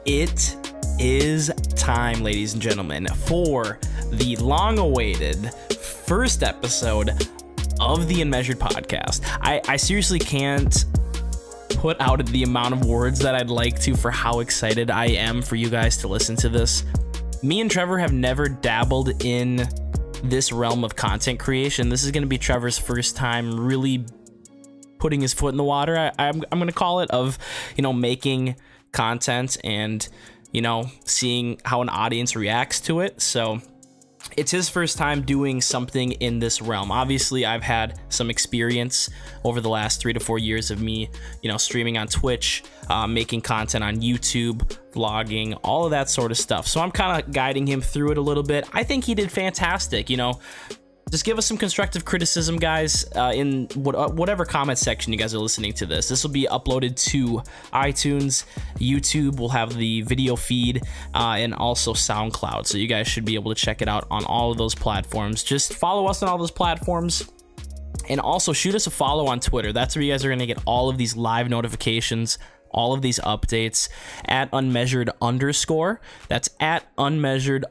It is time, ladies and gentlemen, for the long-awaited first episode of the UnMeasured podcast. I seriously can't put out the amount of words that I'd like to for how excited I am for you guys to listen to this. Me and Trevor have never dabbled in this realm of content creation. This is going to be Trevor's first time really putting his foot in the water. I'm going to call it, of, making content and, seeing how an audience reacts to it. So it's his first time doing something in this realm. Obviously, I've had some experience over the last 3 to 4 years of me, streaming on Twitch, making content on YouTube, vlogging, all of that sort of stuff. So I'm kind of guiding him through it a little bit. I think he did fantastic. Just give us some constructive criticism, guys, in whatever comment section you guys are listening to this. This will be uploaded to iTunes, YouTube will have the video feed, and also SoundCloud. So you guys should be able to check it out on all of those platforms. Just follow us on all those platforms. And also shoot us a follow on Twitter. That's where you guys are going to get all of these live notifications, all of these updates at UnMeasured_. That's at UnMeasured_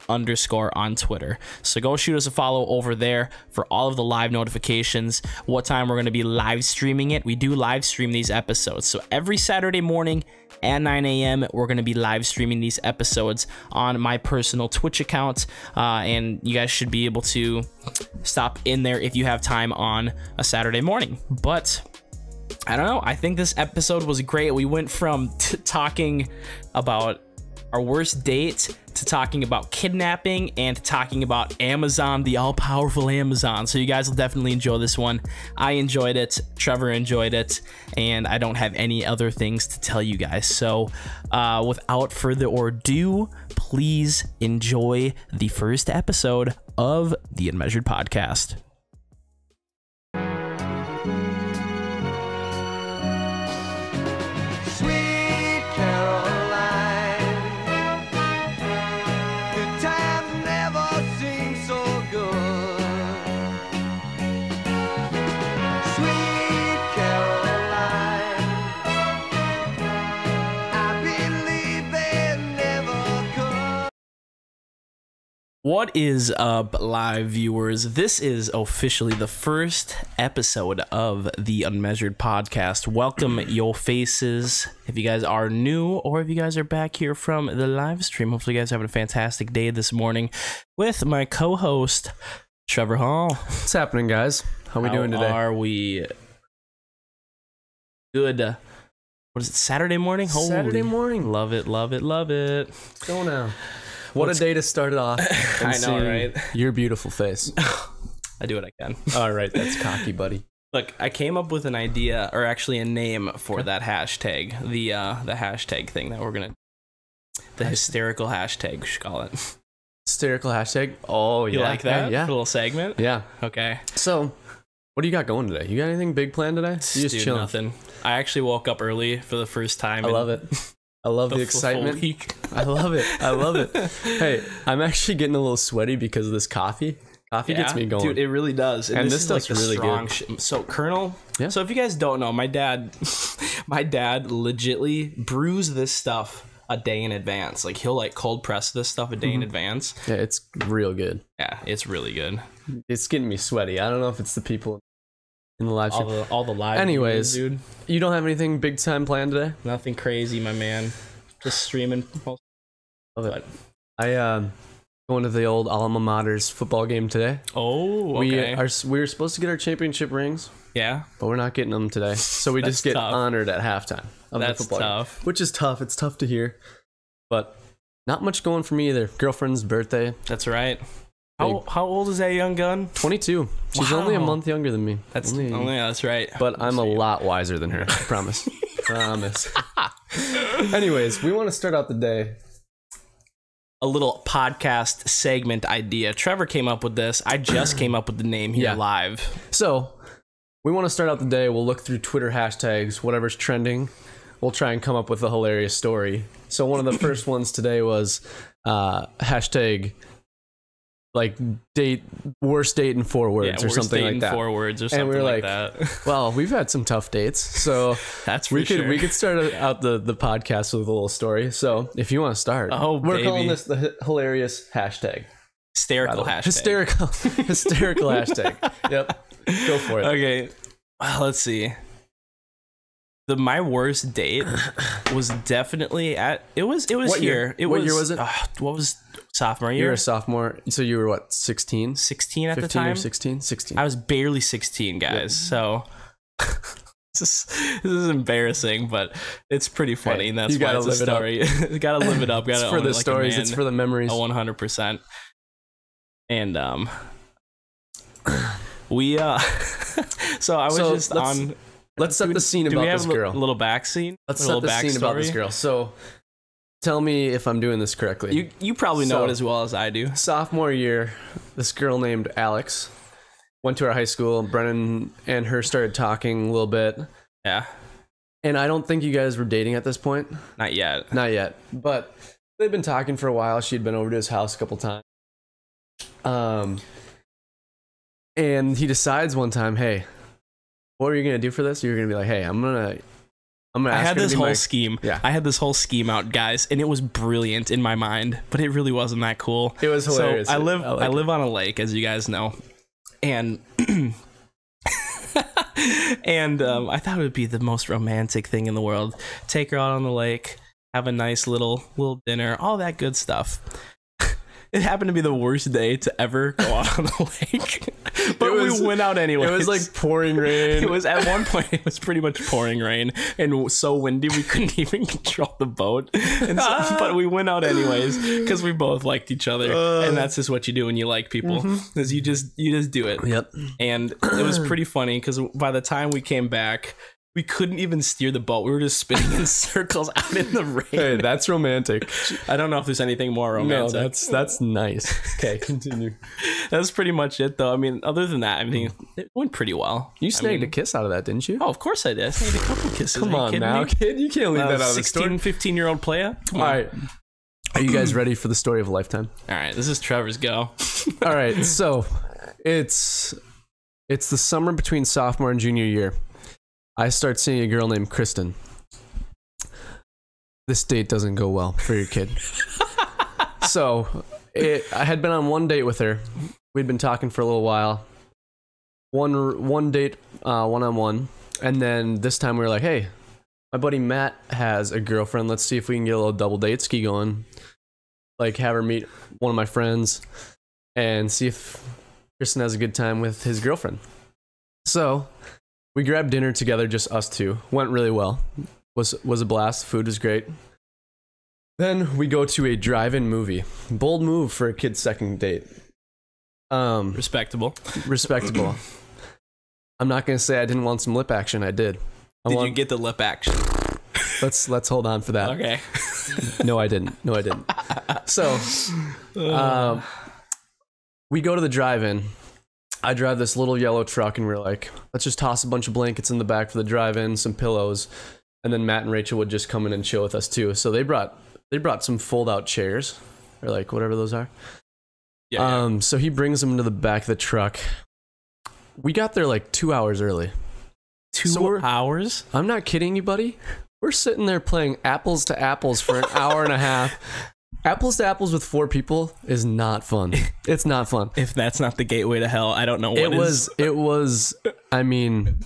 on Twitter. So go shoot us a follow over there for all of the live notifications, what time we're going to be live streaming it. We do live stream these episodes. So every Saturday morning at 9 a.m. we're going to be live streaming these episodes on my personal Twitch account. And you guys should be able to stop in there if you have time on a Saturday morning. But I don't know. I think this episode was great. We went from talking about our worst date to talking about kidnapping and talking about Amazon, the all-powerful Amazon. So you guys will definitely enjoy this one. I enjoyed it. Trevor enjoyed it. And I don't have any other things to tell you guys. So without further ado, please enjoy the first episode of the UnMeasured podcast. What is up, live viewers? This is officially the first episode of the UnMeasured podcast. Welcome your faces. If you guys are new or if you guys are back here from the live stream, hopefully you guys are having a fantastic day this morning with my co-host, Trevor Hall. What's happening, guys? How we doing today? Are we good? What is it, Saturday morning? Holy, Saturday morning. Love it, love it, love it. Let's go now. What a day to start it off. I know, right? Your beautiful face. I do what I can. All right, that's cocky, buddy. Look, I came up with an idea, or actually a name for that hashtag. The hashtag thing that we're gonna, the hysterical hashtag, we should call it. Hysterical hashtag. Oh yeah, you like that? Yeah. For a little segment. Yeah. Okay. So, what do you got going today? You got anything big planned today? You just chilling? Nothing. I actually woke up early for the first time. I love it. I love the excitement. I love it. I love it. Hey, I'm actually getting a little sweaty because of this coffee. Coffee gets me going. Dude, it really does. And this stuff's like really good. So Colonel, yeah. So if you guys don't know, my dad legitly brews this stuff a day in advance. Like he'll like cold press this stuff a day in advance. Yeah, it's real good. Yeah, it's really good. It's getting me sweaty. I don't know if it's the people in the live stream. All the live. Anyways, videos, dude. You don't have anything big time planned today? Nothing crazy, my man. Just streaming. Love it. I going to the old alma mater's football game today. Oh, okay. We were supposed to get our championship rings. Yeah, but we're not getting them today. So we just get honored at halftime of the football tough. Game, which is tough. It's tough to hear, but not much going for me either. Girlfriend's birthday. That's right. How old is that young gun? 22. She's only a month younger than me. That's that's right. But I'm a lot wiser than her. I promise. Promise. Anyways, we want to start out the day. A little podcast segment idea. Trevor came up with this. I just came up with the name here live. So we want to start out the day. We'll look through Twitter hashtags, whatever's trending. We'll try and come up with a hilarious story. So one of the first ones today was hashtag like worst date in 4 words or something like that. 4 words or something like that. Well, we've had some tough dates, so that's for sure. We could start out the podcast with a little story. So if you want to start, we're calling this the hilarious hashtag. Hysterical hashtag. Hysterical hashtag. Yep. Go for it. Okay. Well, let's see. My worst date was definitely it was what here. Year? What year was it? What was sophomore year? You were a sophmophore. So you were what, 16? 16 at the 15 time? or 16? 16. I was barely 16, guys. So this is embarrassing, but it's pretty funny. And that's why it's a story. You gotta live it up. It's for the stories. It's for the memories. 100%. And we so I was just on. Let's set the scene about this girl. A little back scene. Let's set the scene about this girl. So, tell me if I'm doing this correctly. You probably know it as well as I do. Sophomore year, this girl named Alex went to our high school. Brennan and her started talking a little bit. Yeah. And I don't think you guys were dating at this point. Not yet. Not yet. But they'd been talking for a while. She'd been over to his house a couple times. And he decides one time, hey, what are you gonna do for this? You're gonna be like, hey, I'm gonna ask. I had this whole scheme. Yeah. I had this whole scheme out, guys, and it was brilliant in my mind, but it really wasn't that cool. It was hilarious. So I live on a lake, as you guys know, and and I thought it would be the most romantic thing in the world. Take her out on the lake, have a nice little dinner, all that good stuff. It happened to be the worst day to ever go out on the lake, but we went out anyway. It was like pouring rain. It was at one point. It was pretty much pouring rain and so windy we couldn't even control the boat. And but we went out anyways because we both liked each other, and that's just what you do when you like people, is you just do it. Yep. And it was pretty funny because by the time we came back, we couldn't even steer the boat. We were just spinning in circles out in the rain. Hey, that's romantic. I don't know if there's anything more romantic. No, that's nice. Okay, continue. That's pretty much it, though. I mean, other than that, I mean, it went pretty well. You snagged a kiss out of that, didn't you? Oh, of course I did. I snagged a couple kisses. Come on now, kid. You can't leave that out of the story. 16, 15-year-old player. All right. Are you guys ready for the story of a lifetime? All right. This is Trevor's go. All right. So it's the summer between sophomore and junior year. I start seeing a girl named Kristen. This date doesn't go well for your kid. So I had been on one date with her. We'd been talking for a little while. One date, one-on-one. And then this time we were like, hey, my buddy Matt has a girlfriend. Let's see if we can get a little double date ski going. Like, have her meet one of my friends and see if Kristen has a good time with his girlfriend. So we grabbed dinner together, just us two. Went really well. Was a blast. Food was great. Then we go to a drive-in movie. Bold move for a kid's second date. Respectable. I'm not gonna say I didn't want some lip action. I did. Did you get the lip action? Let's hold on for that. Okay. No, I didn't. So, we go to the drive-in. I drive this little yellow truck, and we're like, let's just toss a bunch of blankets in the back for the drive-in, some pillows, and then Matt and Rachel would just come in and chill with us too. So they brought some fold-out chairs, or like whatever those are. Yeah. So he brings them to the back of the truck. We got there like 2 hours early. 2 hours? I'm not kidding you, buddy. We're sitting there playing apples to apples for an hour and a half. Apples to apples with 4 people is not fun. It's not fun. If that's not the gateway to hell, I don't know what is. It was. I mean,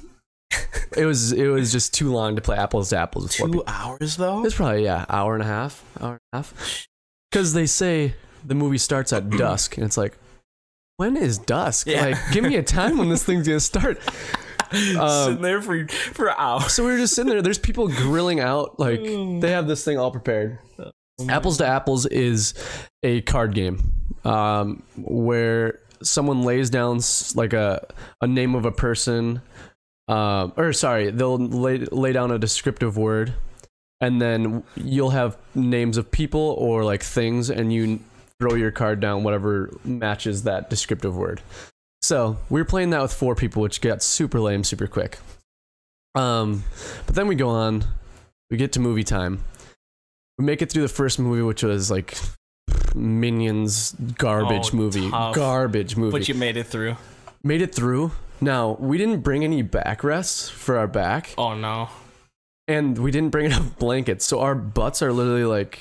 it was just too long to play apples to apples with 4 people. 2 hours though? It's probably hour and a half. Because they say the movie starts at dusk, and it's like, when is dusk? Yeah. Like, give me a time when this thing's gonna start. Sitting there for hours. So we were just sitting there. There's people grilling out. Like, they have this thing all prepared. Apples to Apples is a card game where someone lays down like a name of a person, they'll lay down a descriptive word, and then you'll have names of people or like things, and you throw your card down whatever matches that descriptive word. So we were playing that with 4 people, which got super lame super quick. But then we go on, we get to movie time. We make it through the first movie, which was like Minions garbage movie. Tough. Garbage movie. But you made it through. Made it through. Now, we didn't bring any backrests for our back. Oh, no. And we didn't bring enough blankets. So our butts are literally like...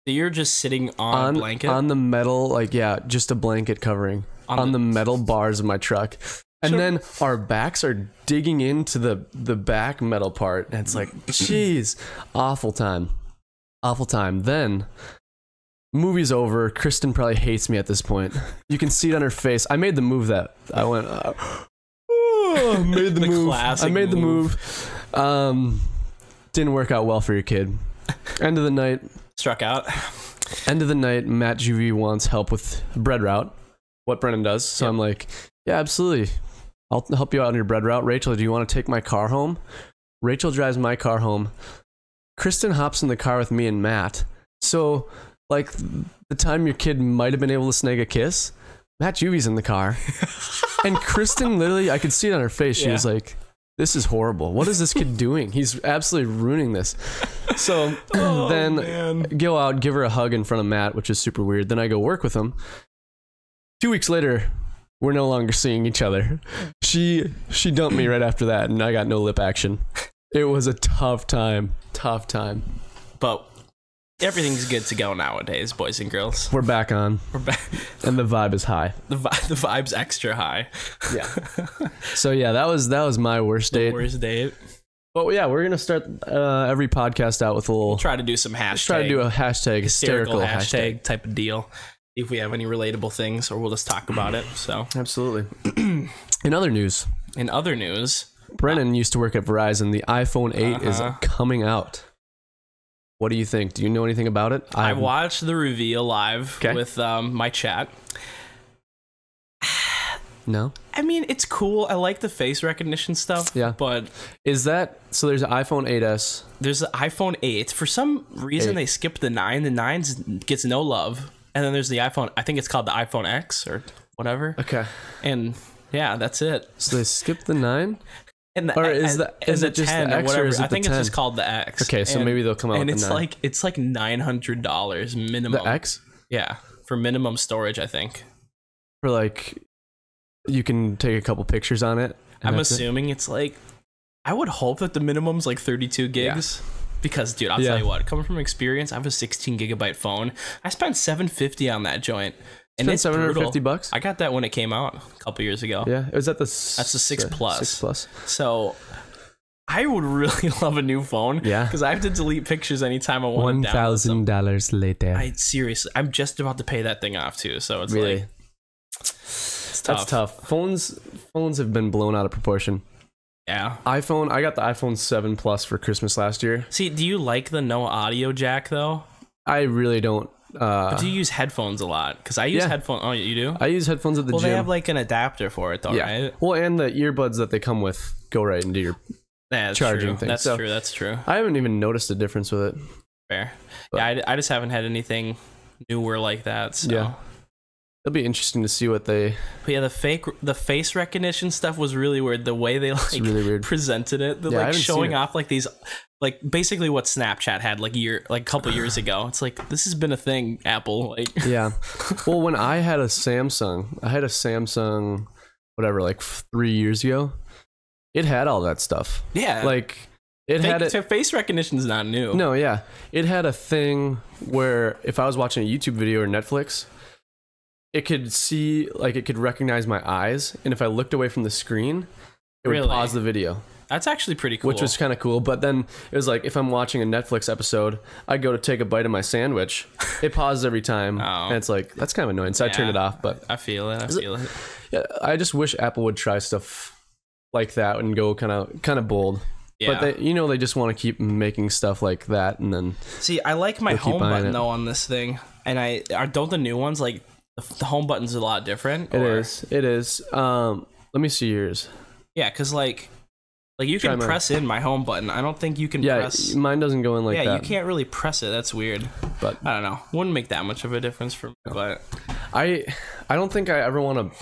So you're just sitting on a blanket? On the metal, like, yeah, just a blanket covering. On the metal bars of my truck. And then our backs are digging into the back metal part. And it's like, jeez. Awful time. Awful time. Then... movie's over. Kristen probably hates me at this point. You can see it on her face. I made the move that I went... made the move. I made the move. Didn't work out well for your kid. End of the night. Struck out. End of the night, Matt Juvie wants help with bread route. What Brennan does. So I'm like, yeah, absolutely. I'll help you out on your bread route. Rachel, do you want to take my car home? Rachel drives my car home. Kristen hops in the car with me and Matt. So, like, the time your kid might have been able to snag a kiss, Matt Juvie's in the car. And Kristen literally, I could see it on her face. She was like, this is horrible. What is this kid doing? He's absolutely ruining this. So then go out, give her a hug in front of Matt, which is super weird. Then I go work with him. 2 weeks later, we're no longer seeing each other. She dumped me right after that, and I got no lip action. It was a tough time. Tough time. But everything's good to go nowadays, boys and girls. We're back on. We're back. And the vibe is high. The vibe's extra high. Yeah. So yeah, that was my worst date. Worst date. But yeah, we're gonna start every podcast out with a little. We'll try to do some hashtag. Try to do a hashtag hysterical hashtag type of deal. If we have any relatable things, or we'll just talk about it. So absolutely. In other news, Brennan used to work at Verizon. The iPhone 8 is coming out. What do you think? Do you know anything about it? I watched the reveal live with my chat. No? I mean, it's cool. I like the face recognition stuff. Yeah. But... is that... so there's an iPhone 8s. There's the iPhone 8. For some reason, they skipped the 9. The 9 gets no love. And then there's the iPhone... I think it's called the iPhone X or whatever. Okay. And yeah, that's it. So they skipped the 9? And the, or is it just 10 the X, or whatever? or is it I think the 10? It's just called the X. Okay, so maybe they'll come out with the 9. And it's like $900 minimum. The X? Yeah, for minimum storage, I think. For like, you can take a couple pictures on it. I'm assuming it's like, I would hope that the minimum's like 32 gigs. Yeah. Because, dude, I'll tell you what, coming from experience, I have a 16 gigabyte phone. I spent $750 on that joint. And it's $750. I got that when it came out a couple years ago. Yeah, it was at that's the 6 Plus. 6 Plus. So I would really love a new phone. Yeah, because I have to delete pictures anytime I want to download $1,000 later. Seriously, I'm just about to pay that thing off too. So it's really, like, it's tough. That's tough. Phones have been blown out of proportion. Yeah. I got the iPhone 7 Plus for Christmas last year. See, do you like the no audio jack though? I really don't. But do you use headphones a lot? Because I use headphones. Oh, you do? I use headphones at the gym. Well, they have like an adapter for it though, right? Well, and the earbuds that they come with go right into your charging thing. That's true. That's true. I haven't even noticed a difference with it. Fair. But, yeah, I just haven't had anything newer like that. So. Yeah. It'll be interesting to see what they... But yeah, the face recognition stuff was really weird. The way they like really weird. Presented it. Like showing off like these... like basically what Snapchat had like a couple years ago. It's like, this has been a thing, Apple. Like yeah. Well, when I had a Samsung, whatever, like 3 years ago, it had all that stuff. Yeah. Like face recognition is not new. No, yeah. It had a thing where if I was watching a YouTube video or Netflix, it could recognize my eyes, and if I looked away from the screen, it would pause the video. That's actually pretty cool. Which was kind of cool. But then it was like, if I'm watching a Netflix episode, I go to take a bite of my sandwich. It pauses every time. And it's like, that's kind of annoying. So I turned it off. But I feel it. Yeah, I just wish Apple would try stuff like that and go kind of bold. Yeah. But they just want to keep making stuff like that. And then see, I like my home button though on this thing. And don't the new ones, like the home button's a lot different? It is. Let me see yours. Yeah, because like you can press in my home button. I don't think you can press... Yeah, mine doesn't go in like that. Yeah, you can't really press it. That's weird. But I don't know. Wouldn't make that much of a difference for me, but... I don't think I ever want to...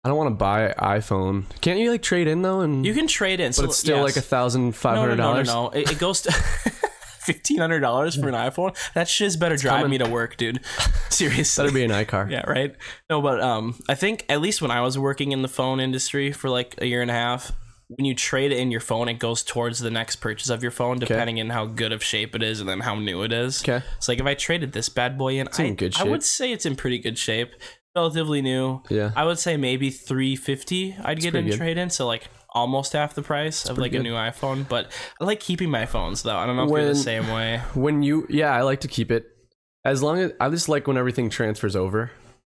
I don't want to buy an iPhone. Can't you like trade in though? And you can trade in. But it's still like $1,500. No. It goes to... $1,500 for an iPhone. That shit's better drive me to work, dude. Seriously. That'd be an iCar. Yeah, right? No, but I think at least when I was working in the phone industry for like a year and a half, when you trade in your phone, it goes towards the next purchase of your phone, depending on how good of shape it is and then how new it is. Okay. So like if I traded this bad boy in, good shape. I would say it's in pretty good shape. Relatively new. Yeah. I would say maybe $350 I'd get in trade in. So like almost half the price of like a new iPhone. But I like keeping my phones though. I don't know if you're the same way. I like to keep it. As long as I just like when everything transfers over.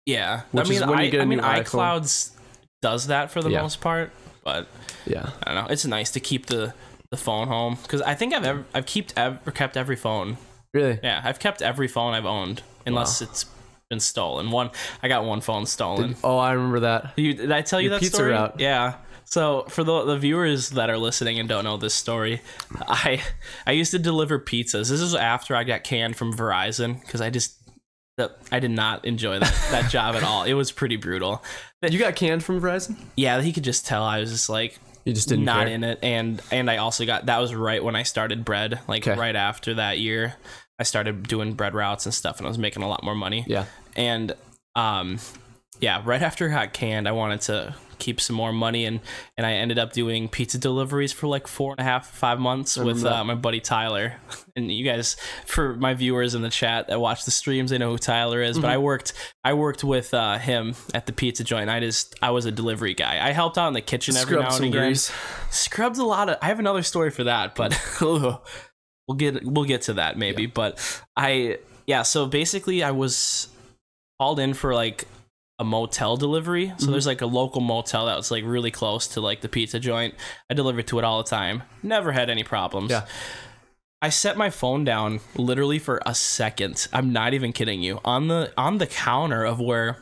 Yeah. Which is when you get a new iCloud does that for the most part. But yeah, I don't know. It's nice to keep the phone home because I think I've kept every phone. Really? Yeah, I've kept every phone I've owned unless it's been stolen. I got one phone stolen. I remember that. Did I tell you that pizza story? route. Yeah. So for the viewers that are listening and don't know this story, I used to deliver pizzas. This is after I got canned from Verizon because I did not enjoy that job at all. It was pretty brutal. You got canned from Verizon? Yeah, he could just tell I was just like you just didn't not care. in it, and I also that was right when I started bread. Like right after that year, I started doing bread routes and stuff, and I was making a lot more money. Yeah, and right after I got canned, I wanted to keep some more money, and I ended up doing pizza deliveries for like 4.5 5 months with my buddy Tyler. And you guys, for my viewers in the chat that watch the streams, they know who Tyler is. But I worked with him at the pizza joint. I was a delivery guy. I helped out in the kitchen every now and again. Scrubbed a lot of. I have another story for that, but we'll get to that maybe. Yeah. But so basically I was called in for like a motel delivery. So there's like a local motel that was like really close to like the pizza joint. I delivered to it all the time. Never had any problems. Yeah. I set my phone down literally for a second. I'm not even kidding you. On the counter of where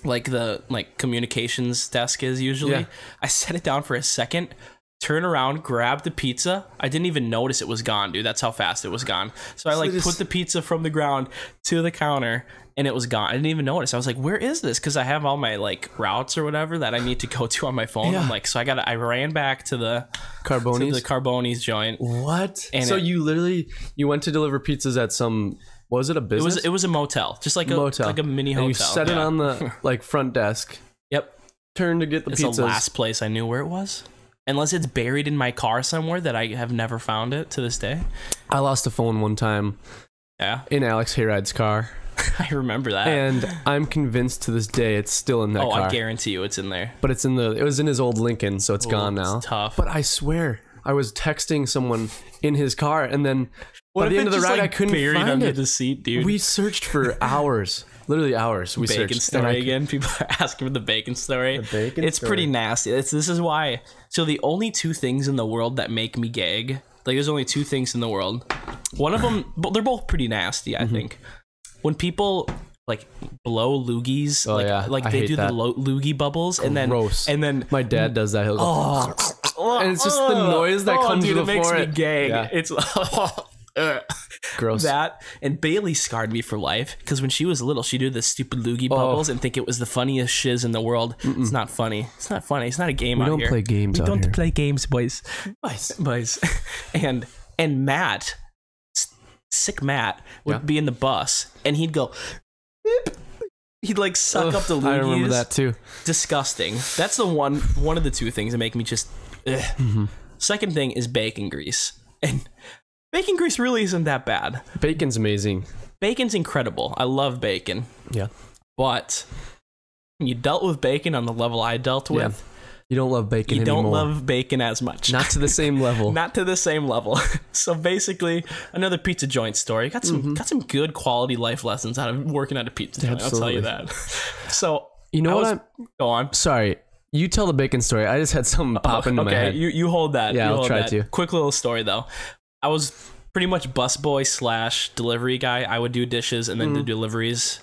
like the communications desk is usually. Yeah. I set it down for a second, turn around, grab the pizza. I didn't even notice it was gone, dude. That's how fast it was gone. So I put the pizza from the ground to the counter and it was gone. I didn't even notice. I was like, where is this? Because I have all my like routes or whatever that I need to go to on my phone. Yeah. I'm like, so I ran back to the Carboni's joint. What? And so you went to deliver pizzas at some, was it a business? It was a motel, just like a mini hotel. And you set it on the like front desk. Yep. Turn to get the pizzas. It's the last place I knew where it was. Unless it's buried in my car somewhere that I have never found it to this day. I lost a phone one time. Yeah. In Alex Hayride's car. I remember that. And I'm convinced to this day it's still in that car. I guarantee you it's in there. But it was in his old Lincoln, so it's gone now. It's tough. But I swear, I was texting someone in his car, and then by the end of the ride, I couldn't find under it. The seat, dude. We searched for hours. Literally hours. We bacon searched. Story again. People are asking for the bacon story. It's story. Pretty nasty. This is why. So the only two things in the world that make me gag, like there's only two things in the world. One of them, but they're both pretty nasty, I think. When people like blow loogies, like they do the loogie bubbles, and then my dad does that. He'll go, and it's just the noise that comes before it. Makes me gag. Yeah. It's gross. That and Bailey scarred me for life because when she was little, she'd do the stupid loogie bubbles and think it was the funniest shiz in the world. It's not funny. It's not funny. It's not a game out here. We don't play games. We don't play games, boys. Boys. And Matt, sick Matt, would be in the bus and he'd go. He'd like suck up the loogies. I remember that too. Disgusting. That's the one of the two things that make me just. Second thing is bacon grease, and bacon grease really isn't that bad. Bacon's amazing. Bacon's incredible. I love bacon. Yeah, but you dealt with bacon on the level I dealt with. You don't love bacon anymore. You don't love bacon as much. Not to the same level. Not to the same level. So basically, another pizza joint story. Got some good quality life lessons out of working at a pizza joint. Absolutely. I'll tell you that. So you know what? Go on. Sorry. You tell the bacon story. I just had something pop into my head. Okay, you hold that. Yeah, I'll try to. Quick little story though. I was pretty much busboy / delivery guy. I would do dishes and then do deliveries.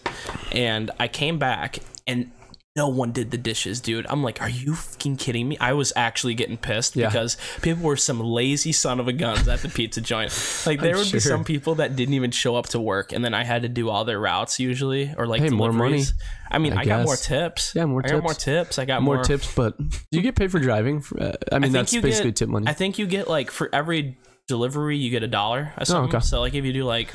And I came back and no one did the dishes, dude. I'm like, are you fucking kidding me? I was actually getting pissed because people were some lazy son of a guns at the pizza joint. Like there would be some people that didn't even show up to work, and then I had to do all their routes usually, or like deliveries. More money. I mean, I got more tips. Yeah, more tips. I got more tips. I got more tips, but do you get paid for driving? I mean, that's basically tip money. I think you get like for every delivery, you get $1 or something. okay. So like if you do like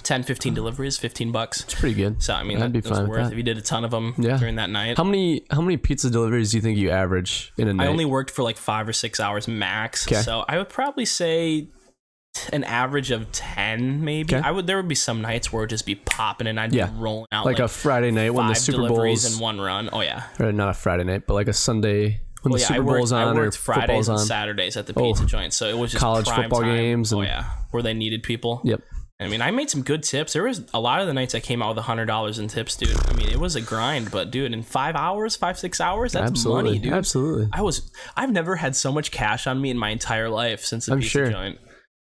10, 15 deliveries, $15. It's pretty good. So I mean, I'd be that's fine with worth that. if you did a ton of them during that night. How many pizza deliveries do you think you average in a night? I only worked for like 5 or 6 hours max. Okay. So I would probably say an average of 10 maybe. Okay. There would be some nights where it'd just be popping and I'd be rolling out like a Friday night when the 5 Super deliveries Bowl's in one run. Oh yeah. or not a Friday night, but like a Sunday when the Super Bowl's on I or worked Fridays football's and on. Saturdays at the pizza joint, so it was just college prime football time. games Oh and- yeah, where they needed people. Yep. I mean, I made some good tips. There was a lot of the nights I came out with $100 in tips, dude. I mean, it was a grind, but dude, in 5 hours, 6 hours, that's money, dude. Absolutely. I've never had so much cash on me in my entire life since the pizza joint.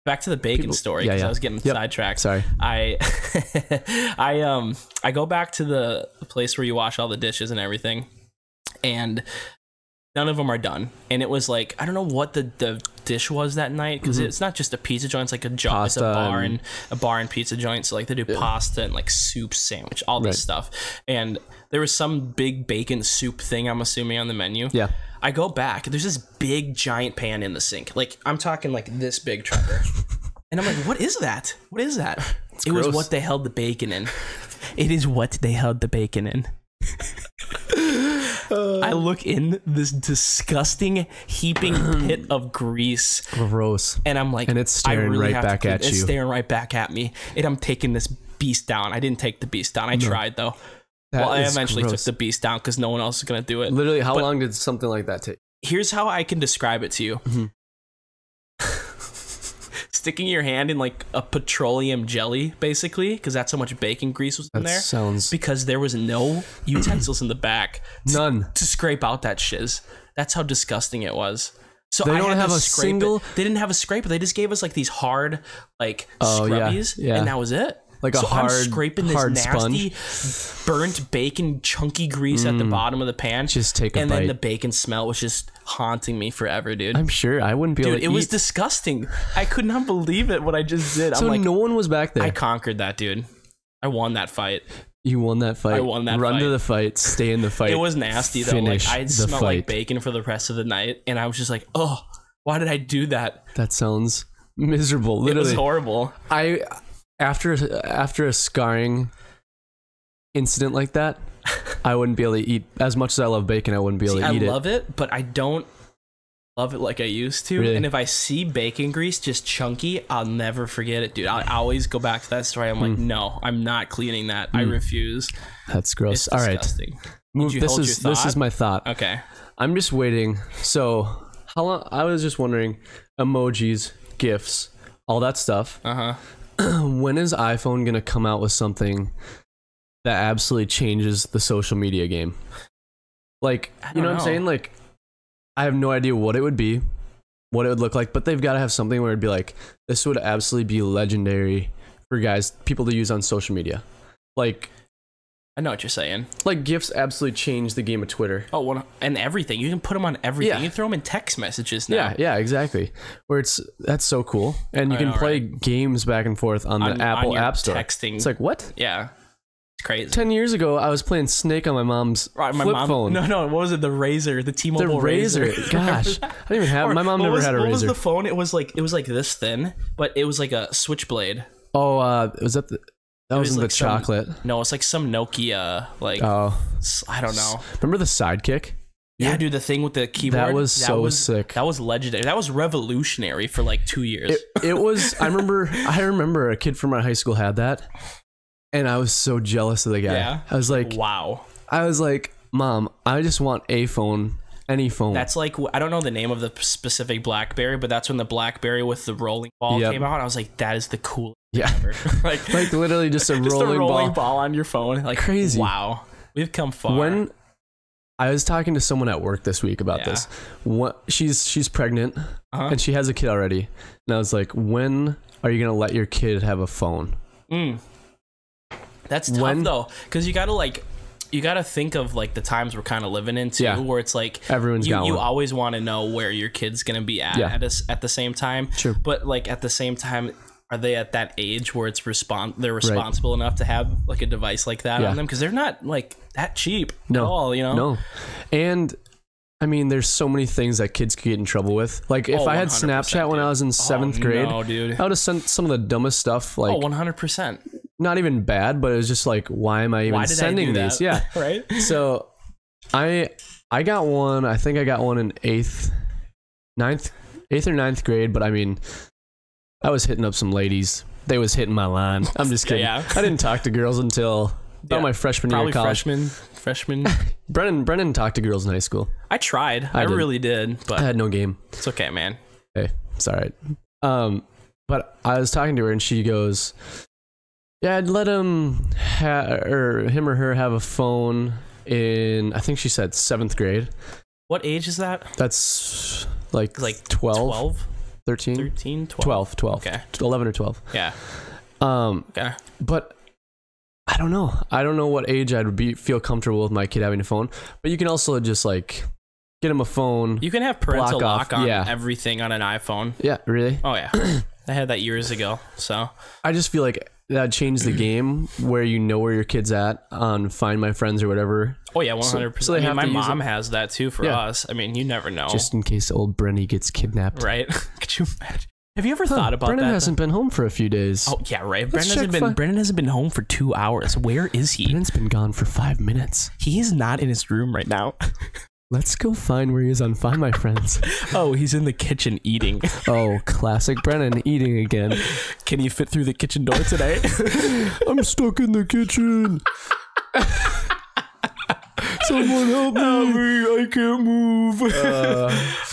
Back to the bacon story, because I was getting sidetracked. Sorry. I go back to the place where you wash all the dishes and everything, and none of them are done. And it was like, I don't know what the dish was that night, because it's not just a pizza joint, it's like a job. It's a bar and pizza joint. So like they do pasta and like soup, sandwich, all this stuff. And there was some big bacon soup thing, I'm assuming, on the menu. Yeah. I go back, there's this big giant pan in the sink. Like I'm talking like this big, Trevor. And I'm like, what is that? What is that? It was what they held the bacon in. It is what they held the bacon in. I look in this disgusting heaping pit of grease. Gross. And I'm like, and it's staring right back at you. It's staring right back at me. And I'm taking this beast down. I didn't take the beast down. I tried though. Well, I eventually took the beast down because no one else is going to do it. Literally, how long did something like that take? Here's how I can describe it to you. Sticking your hand in like a petroleum jelly, basically, because that's how much bacon grease was in there. Sounds... Because there was no utensils in the back. None. To scrape out that shiz. That's how disgusting it was. So they don't have a scrape single... They didn't have a scraper. They just gave us like these hard, like, scrubbies, and that was it. Like a I'm scraping this nasty, sponge. burnt bacon, chunky grease at the bottom of the pan. Just take a and bite. then the bacon smell was just haunting me forever, dude. I'm sure I wouldn't be able to eat. It was disgusting. I could not believe it, what I just did. So I'm like, no one was back there. I conquered that, dude. I won that fight. You won that fight. I won that Run fight. to the fight. Stay in the fight. It was nasty, though. Like, I smelled like bacon for the rest of the night, and I was just like, oh, why did I do that? That sounds miserable. Literally. It was horrible. After a scarring incident like that, I wouldn't be able to eat as much as I love bacon. I wouldn't be able to eat it. I love it, but I don't love it like I used to. Really? And if I see bacon grease just chunky, I'll never forget it, dude. I always go back to that story. I'm like, no, I'm not cleaning that. I refuse. That's gross. It's All right, disgusting. This is my thought. Okay. I'm just waiting. So how long? I was just wondering, emojis, GIFs, all that stuff. When is iPhone gonna come out with something that absolutely changes the social media game? Like, you know what I'm saying? Like, I have no idea what it would be, what it would look like, but they've got to have something where it'd be like, this would absolutely be legendary for people to use on social media. Like, I know what you're saying. Like, GIFs absolutely change the game of Twitter. Oh, well, and everything. You can put them on everything. You can throw them in text messages now. Yeah, exactly. Where that's so cool. And you can play games back and forth on the Apple App Store. Texting. It's like, what? Yeah. It's crazy. 10 years ago, I was playing Snake on my mom's flip phone. No, what was it? The Razor, the T-Mobile Razor. Gosh, I didn't even have. My mom never had a Razor. What was the phone? It was like this thin, but it was like a switchblade. Oh, was that the? That wasn't the chocolate. No, it's like some Nokia, like, I don't know. Remember the Sidekick? Yeah, dude, the thing with the keyboard. That was so sick. That was legendary. That was revolutionary for like 2 years. It was. I remember a kid from my high school had that, and I was so jealous of the guy. Yeah. I was like, wow. I was like, Mom, I just want a phone. Any phone. That's like, I don't know the name of the specific BlackBerry, but that's when the BlackBerry with the rolling ball came out. I was like, that is the coolest thing ever. like literally just a rolling ball on your phone. Like, crazy. Wow. We've come far. When I was talking to someone at work this week about this, she's pregnant and she has a kid already. And I was like, when are you going to let your kid have a phone? That's tough though. Cause you gotta think of like the times we're kind of living in too, where it's like everyone's got one. You always want to know where your kid's gonna be at the same time. True. But like at the same time, are they at that age where it's they're responsible enough to have like a device like that on them? Because they're not like that cheap at all, you know. No, and I mean, there's so many things that kids could get in trouble with. Like, if I had 100%, Snapchat when I was in 7th grade, no, dude. I would have sent some of the dumbest stuff. Like, 100%. Not even bad, but it was just like, why am I even sending these? Yeah. Right. So I got one. I think I got one in 8th or 9th grade. But I mean, I was hitting up some ladies. They was hitting my line. I'm just kidding. Yeah. I didn't talk to girls until about my freshman year of college. Freshman. Brennan talked to girls in high school. I tried. I really did, but I had no game. It's okay, man. Hey, it's all right. But I was talking to her and she goes, yeah, I'd let him or her have a phone in, I think she said 7th grade. What age is that? That's like 12? 13? 13, 12. 12. Okay. 11 or 12. Yeah. Okay. But I don't know. I don't know what age I'd feel comfortable with my kid having a phone. But you can also just like get him a phone. You can have parental lock on yeah. everything on an iPhone. Yeah, really? Oh, yeah. I had that years ago. So I just feel like that changed the game where you know where your kid's at on Find My Friends or whatever. Oh, yeah, 100%. So they my mom has that too for us. I mean, you never know. Just in case old Brenny gets kidnapped. Right? Could you imagine? Have you ever thought about Brennan that? hasn't been home for a few days. Oh, yeah, right. Brennan hasn't been home for 2 hours. Where is he? Brennan's been gone for 5 minutes. He is not in his room right now. Let's go find where he is on Find My Friends. Oh, he's in the kitchen eating. Oh, classic Brennan eating again. Can you fit through the kitchen door today? I'm stuck in the kitchen. Someone help me. I can't move.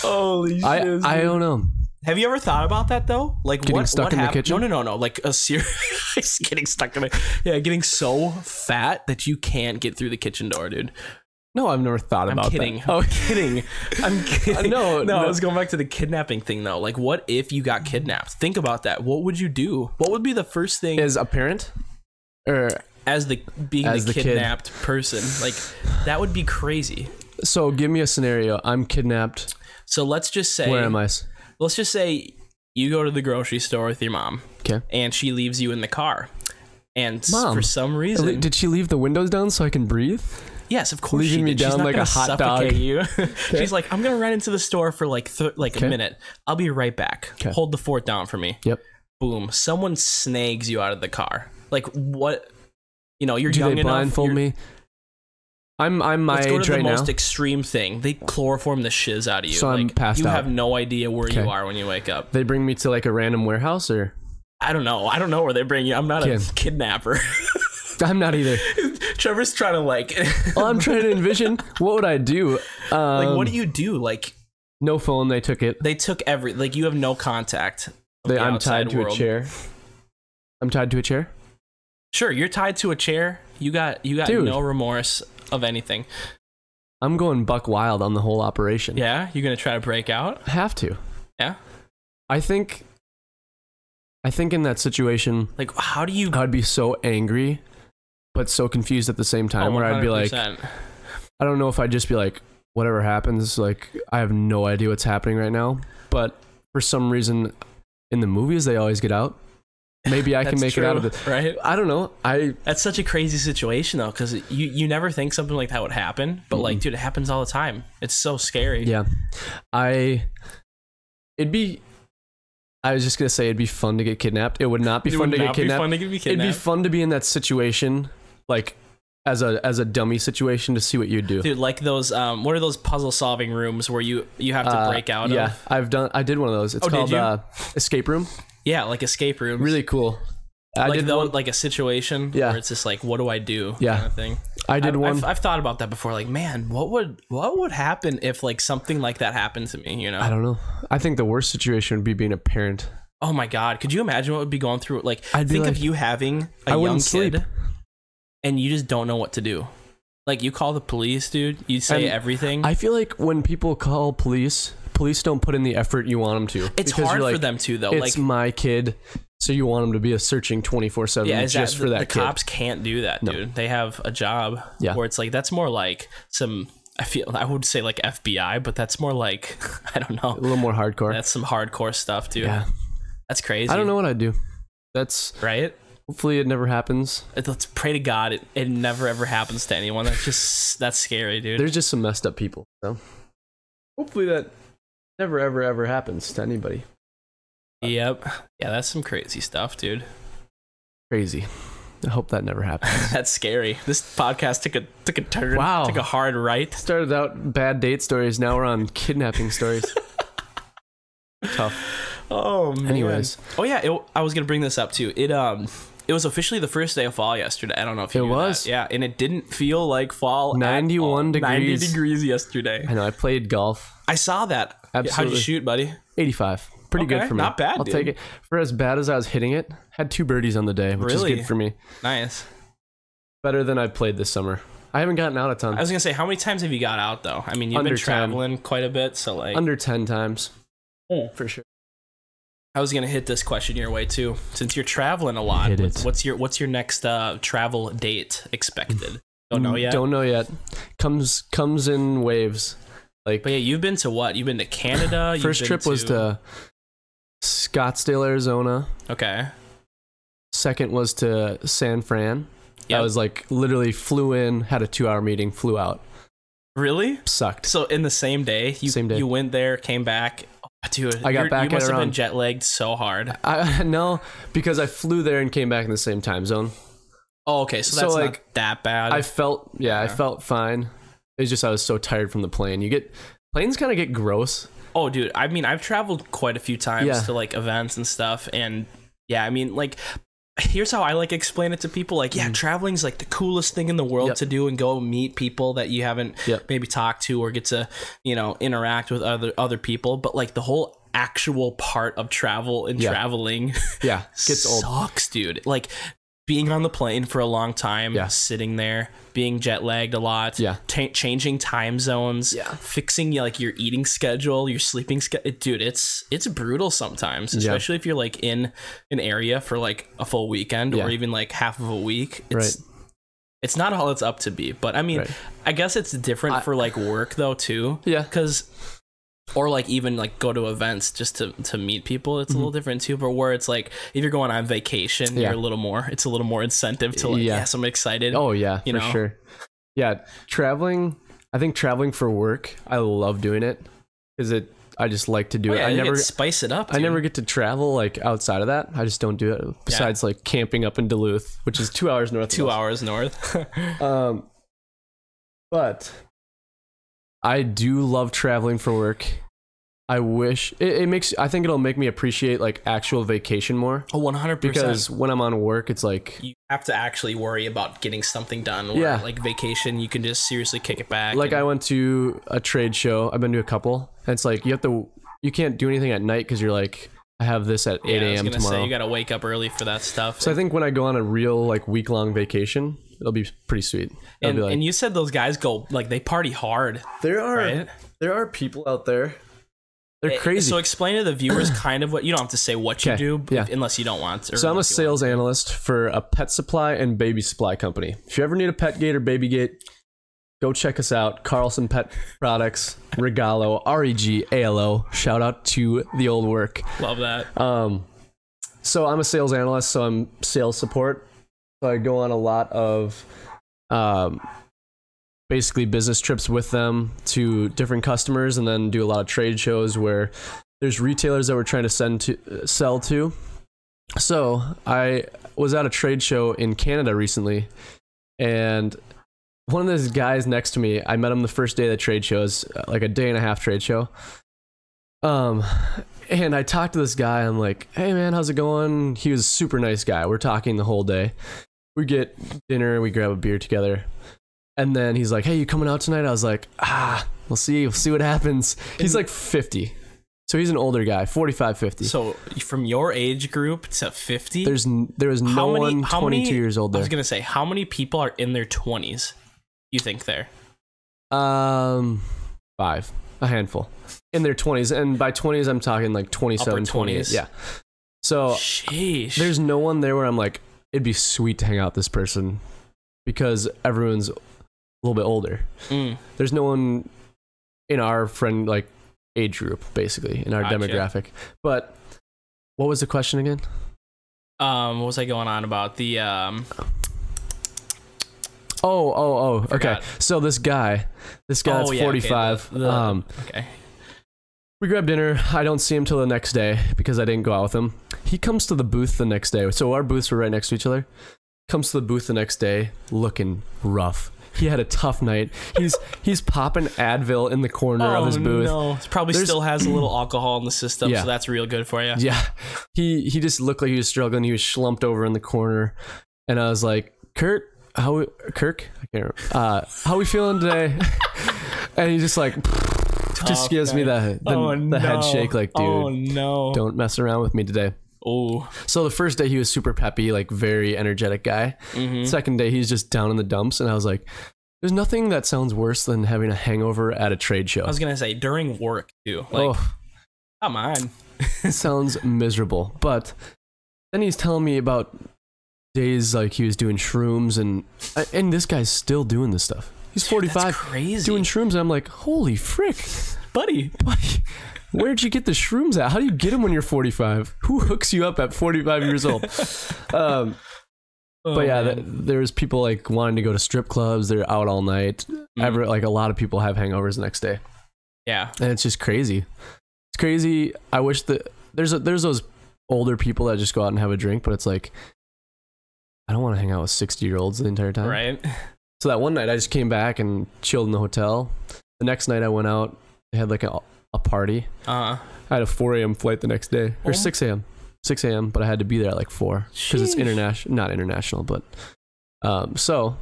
Holy shit. I don't know. Have you ever thought about that though? Like getting stuck in the kitchen? No. Like a serious getting stuck in getting so fat that you can't get through the kitchen door, dude. No, I've never thought about kidding. that. Oh, kidding. I'm kidding. No, I was going back to the kidnapping thing though. Like, what if you got kidnapped? Think about that. What would you do? What would be the first thing as a parent, or as the kidnapped person? Like, that would be crazy. So, give me a scenario. I'm kidnapped. So let's just say, where am I? Let's just say you go to the grocery store with your mom. Okay. And she leaves you in the car. And Mom, for some reason, did she leave the windows down so I can breathe? Yes, of course. Leaving me down like a hot dog. You. Okay. She's like, I'm gonna run into the store for like a minute. I'll be right back. Okay. Hold the fort down for me. Yep. Boom. Someone snags you out of the car. Like what? You know, you're young enough. Do they blindfold me? I'm my Let's go age to the right most now. extreme thing. They chloroform the shiz out of you. So I'm passed you out. have no idea where you are when you wake up. They bring me to like a random warehouse, or I don't know. I don't know where they bring you. I'm not a kidnapper. I'm not either. Trevor's trying to like. Well, I'm trying to envision what would I do. Like, what do you do? Like, no phone. They took it. They took like you have no contact. I'm tied to a chair. I'm tied to a chair. Sure, you're tied to a chair. You got Dude. No remorse of anything. I'm going buck wild on the whole operation. Yeah, you're gonna try to break out. I have to. Yeah. I think in that situation, like, how do you? I'd be so angry, but so confused at the same time. Where I'd be like, I don't know if I'd just be like, whatever happens, like I have no idea what's happening right now. But for some reason, in the movies, they always get out. Maybe I can make it out of it. Right? I don't know. That's such a crazy situation though, because you never think something like that would happen, but like, dude, it happens all the time. It's so scary. Yeah, I was just gonna say it'd be fun to get kidnapped. It would not be fun to get kidnapped. It'd be fun to be in that situation, like as a dummy situation, to see what you'd do. Dude, like those what are those puzzle solving rooms where you have to break out of? Yeah, I did one of those. It's called Escape Room. Yeah, like escape rooms. Really cool. I did one, like a situation where it's just like, what do I do? Kind of thing. I did one. I've thought about that before. Like, man, what would happen if like something like that happened to me? You know? I don't know. I think the worst situation would be being a parent. Oh my God, could you imagine what would be going through? Like, think of you having a young kid, and you just don't know what to do. Like, you call the police, dude. You say everything. I feel like when people call police don't put in the effort you want them to. It's hard for them to, though. It's like, my kid, so you want them to be searching 24/7 just for that kid. The cops can't do that, dude. No. They have a job where it's like, that's more like I would say like FBI, but that's more like, I don't know. A little more hardcore. That's some hardcore stuff, dude. Yeah. That's crazy. I don't know what I'd do. That's right. Hopefully it never happens. Let's pray to God it never ever happens to anyone. That's scary, dude. There's just some messed up people, so. hopefully that never, ever, ever happens to anybody. Yep. Yeah, that's some crazy stuff, dude. Crazy. I hope that never happens. That's scary. This podcast took a turn. Wow. Took a hard right. Started out bad date stories. Now we're on kidnapping stories. Tough. Oh man. Anyways. Oh yeah. I was gonna bring this up too. It was officially the first day of fall yesterday. I don't know if you knew was. that. Yeah, and it didn't feel like fall. 91 at all. degrees. 90 degrees yesterday. I know. I played golf. I saw that. Absolutely. How'd you shoot, buddy? 85. Pretty good for me. Not bad, I'll dude. take it. For as bad as I was hitting it, had 2 birdies on the day, which Really? is good for me. Nice. Better than I've played this summer. I haven't gotten out a ton. I was gonna say, how many times have you got out though? I mean, you've been Under 10. traveling quite a bit, so like Under 10 times. For sure. I was gonna hit this question your way too. Since you're traveling a lot, Hit it. what's your next travel date expected? Don't know yet. Don't know yet. Comes in waves. Like, But yeah, you've been to what? You've been to Canada. first You've been trip was to Scottsdale, Arizona. Okay. Second was to San Fran. Yep. I was like literally flew in, had a 2-hour meeting, flew out. Really? Sucked. So in the same day, Same day. you went there, came back. Oh, dude, I got back you at must have been around- jet lagged so hard. No, because I flew there and came back in the same time zone. Oh, okay. So So, that's like, not that bad. I felt fine. It's just I was so tired from the plane. Planes kind of get gross. Oh, dude. I mean, I've traveled quite a few times Yeah. to like events and stuff, and yeah, I mean, like, here's how I like explain it to people. Like, yeah, traveling's like the coolest thing in the world Yep. to do, and go meet people that you haven't Yep. maybe talked to or get to, interact with other people. But like the whole actual part of travel and Yeah. traveling Yeah, gets old. sucks, dude. Like being on the plane for a long time, Yeah. sitting there, being jet lagged a lot, Yeah. changing time zones, Yeah. fixing like your eating schedule, your sleeping schedule. Dude, it's brutal sometimes, Yeah. especially if you're like in an area for like a full weekend Yeah. or even like half of a week. Right. It's not all it's up to be, but I mean, Right. I guess it's different for like work though too. Yeah. Or like even like go to events just to meet people. It's a little different too. But where it's like if you're going on vacation, Yeah. it's a little more incentive to like, Yeah. yes, I'm excited. Oh yeah, You for know? sure. Yeah, I think traveling for work, I love doing it because I just like to do Oh, it. yeah, I you never get spice it up. I Dude. never get to travel like outside of that. I just don't do it. Besides like camping up in Duluth, which is 2 hours north. 2 of us. hours north. But I do love traveling for work. I wish I think it'll make me appreciate like actual vacation more. Oh, 100%. Because when I'm on work, it's like, you have to actually worry about getting something done. Or Yeah. like vacation, you can just seriously kick it back. like and- I went to a trade show. I've been to a couple. And it's like you can't do anything at night because you're like, I have this at 8 I was a.m. gonna tomorrow. say you gotta wake up early for that stuff. So I think when I go on a real like week-long vacation, it'll be pretty sweet. It'll and, be like, and you said those guys go like they party hard, there are right? people out there. They're crazy. So explain to the viewers kind of what you don't have to say what you Okay, do yeah. unless you don't want to. So I'm a sales analyst for a pet supply and baby supply company. If you ever need a pet gate or baby gate, go check us out. Carlson Pet Products, Regalo, REGALO. Shout out to the old work. Love that. So I'm a sales analyst, so I'm sales support. So I go on a lot of basically business trips with them to different customers, and then do a lot of trade shows where there's retailers that we're trying to sell to. So I was at a trade show in Canada recently, and one of those guys next to me, I met him the first day of the trade show. It's like a day and a half trade show. And I talked to this guy. I'm like, hey man, how's it going? He was a super nice guy. We're talking the whole day. We get dinner, we grab a beer together. And then he's like, hey, you coming out tonight? I was like, we'll see what happens. He's like 50. So he's an older guy, 45, 50. So from your age group to 50, There was no one 22 years old I there. was gonna say, how many people are in their 20s? You think there? 5, a handful in their 20s. And by 20s, I'm talking like 27, Upper 28. 20s. Yeah. So Sheesh. there's no one there where I'm like, it'd be sweet to hang out with this person because everyone's a little bit older. There's no one in our friend like age group, basically, in our Gotcha. demographic. But what was the question again? What was I going on about? The Okay. Forgot. So this guy's oh, yeah, 45. Okay. Okay. We grab dinner. I don't see him till the next day because I didn't go out with him. He comes to the booth the next day. So our booths were right next to each other. Comes to the booth the next day looking rough. He had a tough night. He's popping Advil in the corner of his booth. No. He probably still has a little alcohol in the system, so that's real good for you. Yeah. He just looked like he was struggling. He was slumped over in the corner. And I was like, Kirk, how we feeling today? And he just like just gives me the head shake like, dude, don't mess around with me today. Oh. So the first day he was super peppy, like very energetic guy. Second day he's just down in the dumps, and I was like, there's nothing that sounds worse than having a hangover at a trade show. I was gonna say during work too. Like, come on. It sounds miserable. But then he's telling me about days like he was doing shrooms, and this guy's still doing this stuff. He's 45, that's crazy, doing shrooms, and I'm like, holy frick, buddy. Where'd you get the shrooms at? How do you get them when you're 45? Who hooks you up at 45 years old? But yeah, there's people like wanting to go to strip clubs. They're out all night. Like a lot of people have hangovers the next day. Yeah, and it's just crazy. It's crazy. I wish that there's those older people that just go out and have a drink, but it's like, I don't want to hang out with 60-year-olds the entire time. Right. So that one night I just came back and chilled in the hotel. The next night I went out. They had like a party. I had a 4 a.m. flight the next day, or 6 a.m. 6 a.m. But I had to be there at like 4 because it's international, not international, but so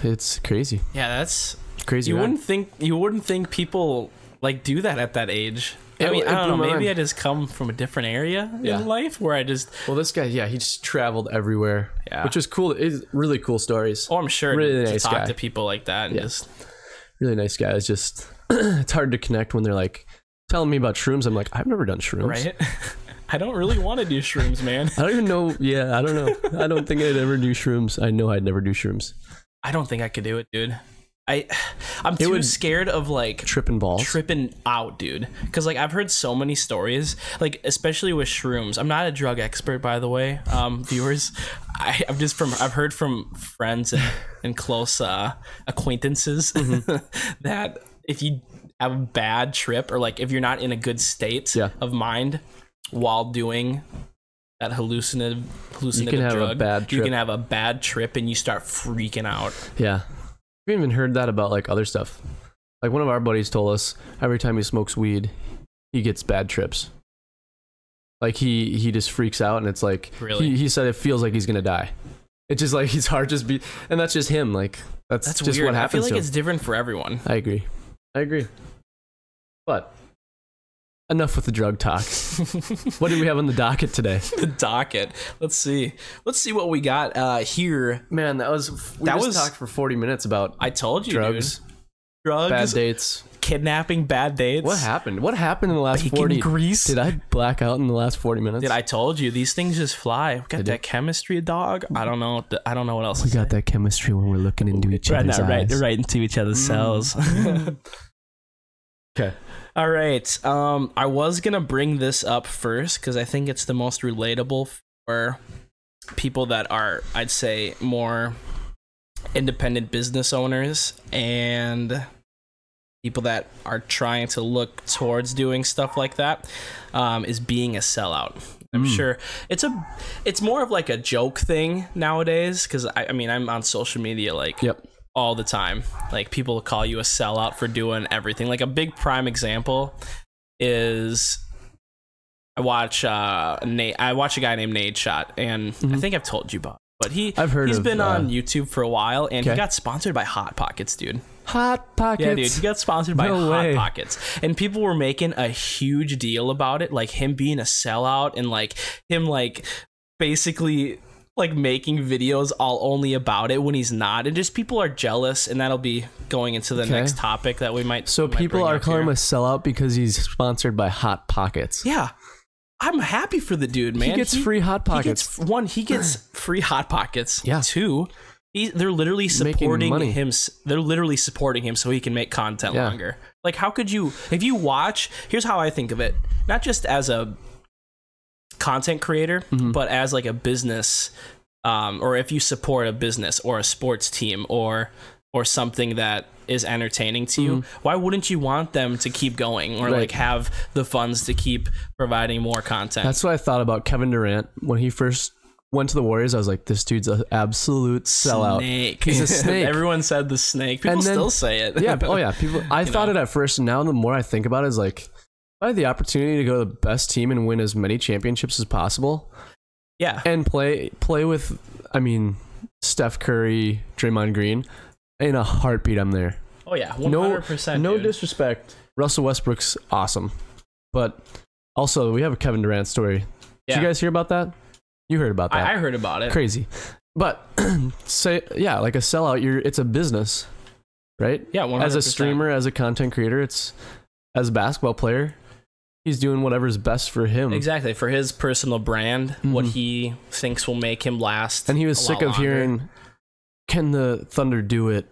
it's crazy. Yeah, that's crazy. You wouldn't think people like do that at that age. I mean, I don't know. Maybe I just come from a different area in life where I just. Well, this guy, he just traveled everywhere. Yeah, which is cool. It's really cool stories. Oh, I'm sure. Really nice guy. Talk to people like that and just. Really nice guy. It's just it's hard to connect when they're like telling me about shrooms. I'm like, I've never done shrooms. Right. I don't really want to do shrooms, man. I don't even know. Yeah, I don't know. I don't think I'd ever do shrooms. I know I'd never do shrooms. I don't think I could do it, dude. I'm too scared of like tripping out, dude, because like I've heard so many stories, like especially with shrooms. I'm not a drug expert, by the way, viewers. I've heard from friends and close acquaintances that if you have a bad trip, or like if you're not in a good state of mind while doing that hallucinative drug, you can have a bad trip and you start freaking out. Yeah. I've even heard that about like other stuff. Like one of our buddies told us every time he smokes weed, he gets bad trips. Like he just freaks out, and it's like he said it feels like he's gonna die. It's just like his heart just beat, and that's just him. Like that's just weird. What happens. I feel like it's different for everyone. I agree. But enough with the drug talk. What do we have on the docket today? The docket. Let's see what we got here. Man, we talked for 40 minutes about. I told you, drugs, bad dates, kidnapping, bad dates. What happened in the last 40? Grease. Did I black out in the last 40 minutes? Did I told you these things just fly? We got that chemistry, dog. I don't know what else. We got that chemistry when we're looking into each other's eyes. Right into each other's cells. Okay. All right. I was gonna bring this up first because I think it's the most relatable for people that are, I'd say, more independent business owners and people that are trying to look towards doing stuff like that. Is being a sellout. I'm sure it's more of like a joke thing nowadays, because I mean I'm on social media like all the time. Like people call you a sellout for doing everything. Like a big prime example is I watch a guy named Nate Shot, and I think I've told you about it, but he's been on YouTube for a while, and he got sponsored by Hot Pockets, dude. Hot Pockets. Yeah, dude, he got sponsored by Hot Pockets, and people were making a huge deal about it, like him being a sellout and like him like basically like making videos all only about it when he's not, and just people are jealous, and that'll be going into the next topic that we might. So people are calling him a sellout because he's sponsored by Hot Pockets. Yeah, I'm happy for the dude, man. He gets free Hot Pockets. He gets free Hot Pockets. Yeah. Two, they're literally supporting him. They're literally supporting him so he can make content longer. Like, how could you, if you watch? Here's how I think of it: not just as a content creator, but as like a business, or if you support a business or a sports team or or something that is entertaining to you, why wouldn't you want them to keep going or like have the funds to keep providing more content? That's what I thought about Kevin Durant when he first went to the Warriors. I was like, this dude's an absolute sellout. Snake. He's a snake. Everyone said the snake. People still say it. Yeah. Oh yeah. People. I thought it at first, and now the more I think about it, is like, if I had the opportunity to go to the best team and win as many championships as possible. Yeah. And play with, I mean, Steph Curry, Draymond Green. In a heartbeat, I'm there. Oh yeah, 100%. No dude. disrespect. Russell Westbrook's awesome, but also we have a Kevin Durant story. Did you guys hear about that? You heard about that? I heard about it. Crazy, but like a sellout. It's a business, right? Yeah, 100%. As a streamer, as a content creator, as a basketball player, he's doing whatever's best for him. Exactly, for his personal brand, what he thinks will make him last. And he was sick of hearing, can the Thunder do it?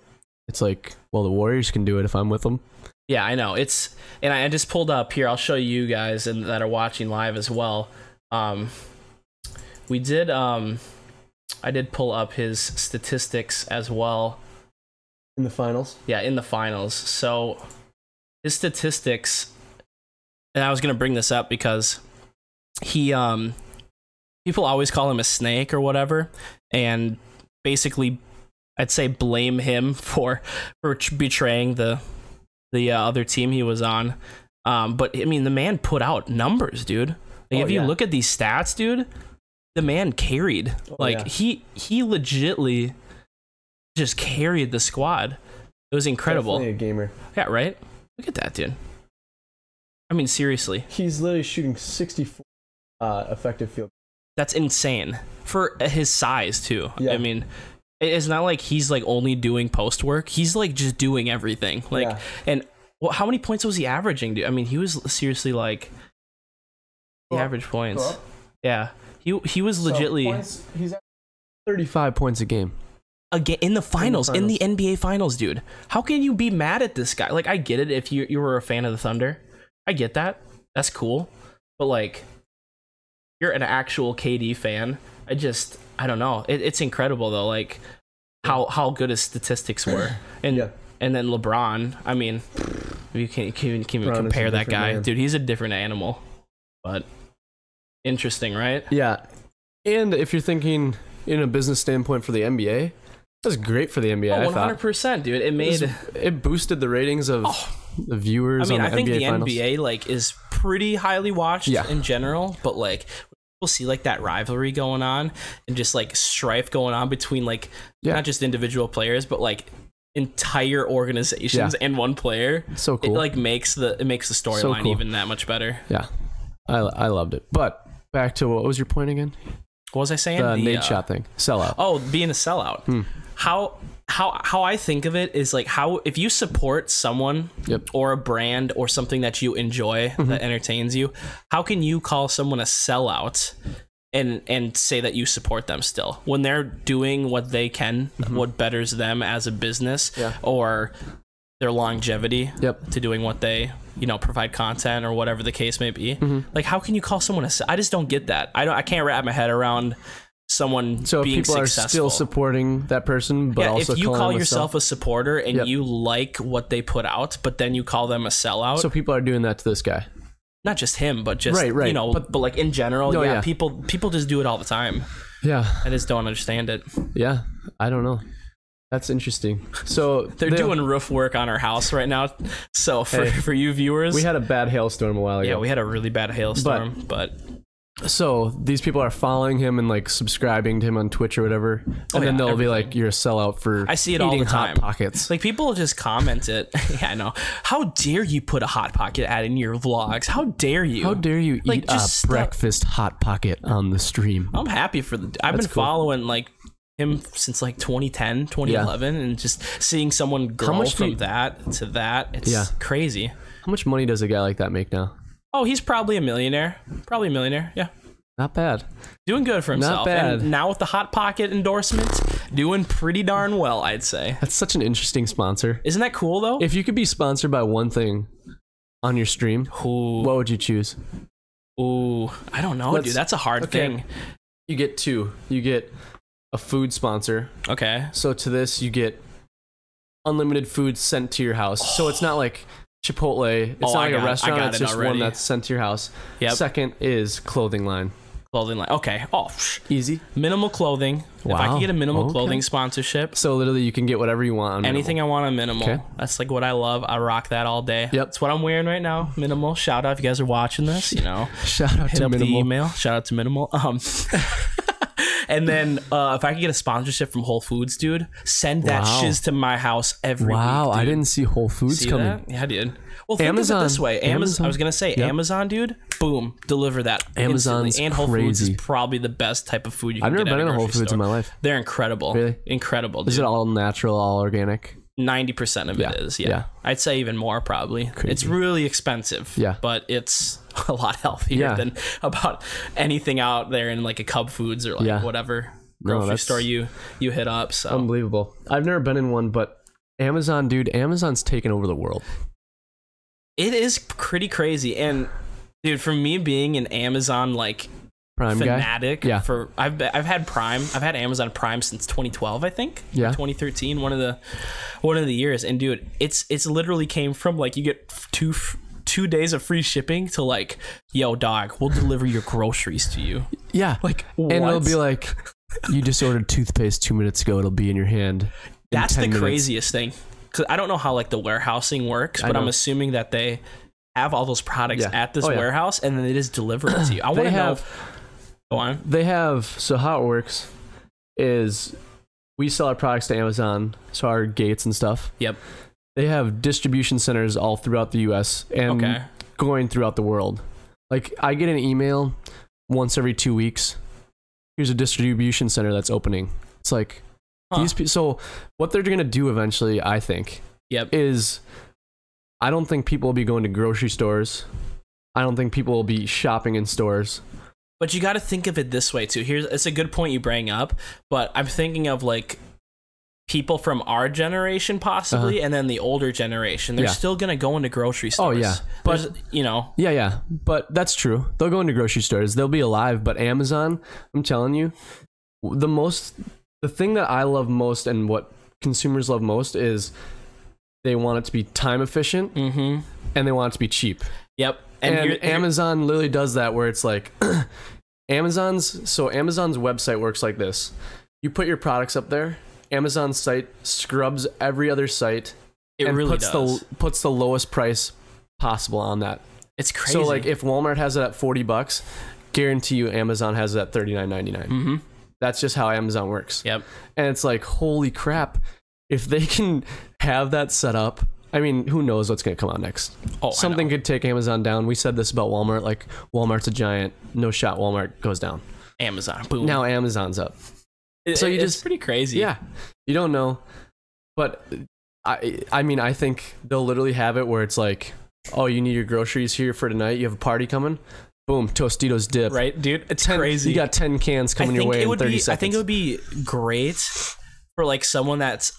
It's like, well, the Warriors can do it if I'm with them. Yeah, I know. And I just pulled up here. I'll show you guys and that are watching live as well. I did pull up his statistics as well. In the finals? Yeah, in the finals. So his statistics, and I was going to bring this up because he, people always call him a snake or whatever. And basically, I'd say blame him for betraying the other team he was on. But I mean, the man put out numbers, dude. Like, if you look at these stats, dude, the man carried. He legitly just carried the squad. It was incredible. Definitely a gamer. Yeah, right? Look at that, dude. I mean, seriously. He's literally shooting 64 effective field. That's insane for his size too. Yeah. I mean, it's not like he's like only doing post work. He's like just doing everything. Like, and how many points was he averaging, dude? I mean, he was seriously like the average points. Yeah, he was legitly. He's at 35 points a game. Again in the finals, in the NBA finals, dude. How can you be mad at this guy? Like, I get it if you were a fan of the Thunder. I get that. That's cool. But like, you're an actual KD fan. I don't know. It's incredible though, like how good his statistics were. And and then LeBron, I mean, you can't even compare that guy. Man. Dude, he's a different animal. But interesting, right? Yeah. And if you're thinking in a business standpoint for the NBA, that's great for the NBA. 100%, dude. It boosted the ratings of the viewers. I think the finals. NBA like is pretty highly watched in general, but like we'll see like that rivalry going on and just like strife going on between like not just individual players, but like entire organizations and one player. So cool. It like makes the storyline even that much better. Yeah, I loved it. But back to what was your point again? What was I saying? The Nate shot thing. Sellout. Oh, being a sellout. How I think of it is like how if you support someone or a brand or something that you enjoy that entertains you, how can you call someone a sellout and say that you support them still when they're doing what they can, what betters them as a business or their longevity to doing what they provide content or whatever the case may be. Like, how can you call someone I just don't get that. I can't wrap my head around someone being successful. So people are still supporting that person, but also if you call yourself a supporter and you like what they put out, but then you call them a sellout. So people are doing that to this guy. Not just him, but just but like in general, people just do it all the time. Yeah, I just don't understand it. Yeah, I don't know. That's interesting. So they're doing roof work on our house right now. So for you viewers, we had a bad hailstorm a while ago. Yeah, we had a really bad hailstorm, but so these people are following him and like subscribing to him on Twitch or whatever, and then they'll be like, "You're a sellout for I see it all the time." Hot Pockets. Like people just comment it. Yeah, I know. How dare you put a Hot Pocket ad in your vlogs? How dare you? How dare you eat a breakfast Hot Pocket on the stream? I'm happy for I've been following like him since like 2010, 2011, and just seeing someone grow from that to that. It's crazy. How much money does a guy like that make now? Oh, he's probably a millionaire. Yeah. Not bad. Doing good for himself. Not bad. And now with the Hot Pocket endorsement, doing pretty darn well, I'd say. That's such an interesting sponsor. Isn't that cool, though? If you could be sponsored by one thing on your stream, what would you choose? Ooh, I don't know, dude. That's a hard thing. You get two. You get a food sponsor. Okay. So to this, you get unlimited food sent to your house. So it's not like Chipotle. It's not like a restaurant. It's just one that's sent to your house. Yep. Second is clothing line. Clothing line. Okay. Oh, easy. Minimal clothing. Wow. If I could get a minimal clothing sponsorship. So literally you can get whatever you want on anything minimal. I want on minimal. Okay. That's like what I love. I rock that all day. Yep. That's what I'm wearing right now. Minimal. Shout out if you guys are watching this, you know. Shout out hit to up minimal. the email. Shout out to minimal. And then if I could get a sponsorship from Whole Foods, dude, send that shiz to my house every week. Wow, dude. I didn't see Whole Foods coming. That? Yeah, I did. Well, think of it this way. Amazon. I was gonna say Amazon, dude. Boom, deliver that. Amazon's instantly. And Whole Foods is probably the best type of food you can get. I've never been in Whole Foods in my life. They're incredible. Really? Incredible. Dude. Is it all natural, all organic? 90% of it is. Yeah. I'd say even more probably. Crazy. It's really expensive. Yeah. But it's a lot healthier than about anything out there in like a Cub Foods or like whatever grocery store you hit up. So unbelievable. I've never been in one, but Amazon, dude, Amazon's taken over the world. It is pretty crazy. And dude, for me being an Amazon like Prime fanatic, guy? for I've had Prime. I've had Amazon Prime since 2012, I think. Yeah. 2013, one of the years. And dude, it's literally came from like you get two days of free shipping to like, yo dog, we'll deliver your groceries to you. Yeah. Like and it'll be like, you just ordered toothpaste 2 minutes ago, it'll be in your hand. That's the craziest thing. Cause I don't know how like the warehousing works, but I'm assuming that they have all those products at this warehouse and then they just deliver it to you. I want to know. Go on. They have, so how it works is we sell our products to Amazon, so our gates and stuff. Yep. They have distribution centers all throughout the US and going throughout the world. Like I get an email once every 2 weeks. Here's a distribution center that's opening. It's like so what they're going to do eventually, I think, is I don't think people will be going to grocery stores. I don't think people will be shopping in stores. But you got to think of it this way too. It's a good point you bring up, but I'm thinking of like people from our generation possibly, and then the older generation. They're still going to go into grocery stores. Oh yeah. But you know. Yeah. But that's true. They'll go into grocery stores. They'll be alive. But Amazon, I'm telling you, the thing that I love most and what consumers love most is they want it to be time efficient and they want it to be cheap. Yep. And Amazon literally does that where it's like Amazon's website works like this. You put your products up there, Amazon's site scrubs every other site and really puts the lowest price possible on that. It's crazy. So like if Walmart has it at $40, guarantee you Amazon has it at $39.99. That's just how Amazon works. Yep. And it's like, holy crap, if they can have that set up, I mean, who knows what's going to come out next? Something could take Amazon down. We said this about Walmart, like Walmart's a giant, no shot, Walmart goes down. Amazon, boom. Now Amazon's up. So it's pretty crazy. Yeah. You don't know. But I mean, I think they'll literally have it where it's like, oh, you need your groceries here for tonight. You have a party coming. Boom, Tostitos dip. Right, dude? It's crazy. You got 10 cans coming your way in 30 seconds. I think it would be great for like someone that's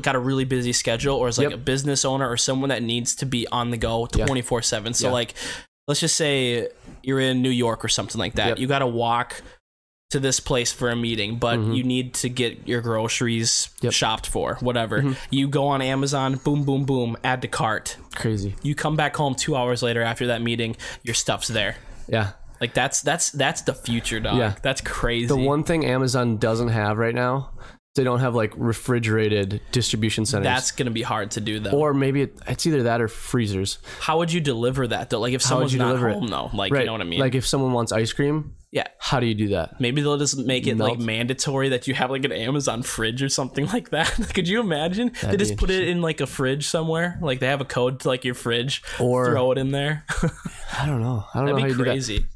got a really busy schedule or is like a business owner or someone that needs to be on the go 24/7. So like, let's just say you're in New York or something like that. You got to walk to this place for a meeting, but you need to get your groceries shopped for, whatever. You go on Amazon, boom, boom, boom, add to cart. Crazy. You come back home 2 hours later after that meeting, your stuff's there. Yeah. Like that's the future, dog. Yeah. That's crazy. The one thing Amazon doesn't have right now, they don't have like refrigerated distribution centers. That's going to be hard to do though. Or maybe it's either that or freezers. How would you deliver that though? Like if someone's not home though, like you know what I mean? Like if someone wants ice cream, how do you do that? Maybe they'll just make it like mandatory that you have like an Amazon fridge or something like that. Could you imagine? They just put it in like a fridge somewhere. Like they have a code to like your fridge or throw it in there. I don't know. I don't know how you do that. That'd be crazy.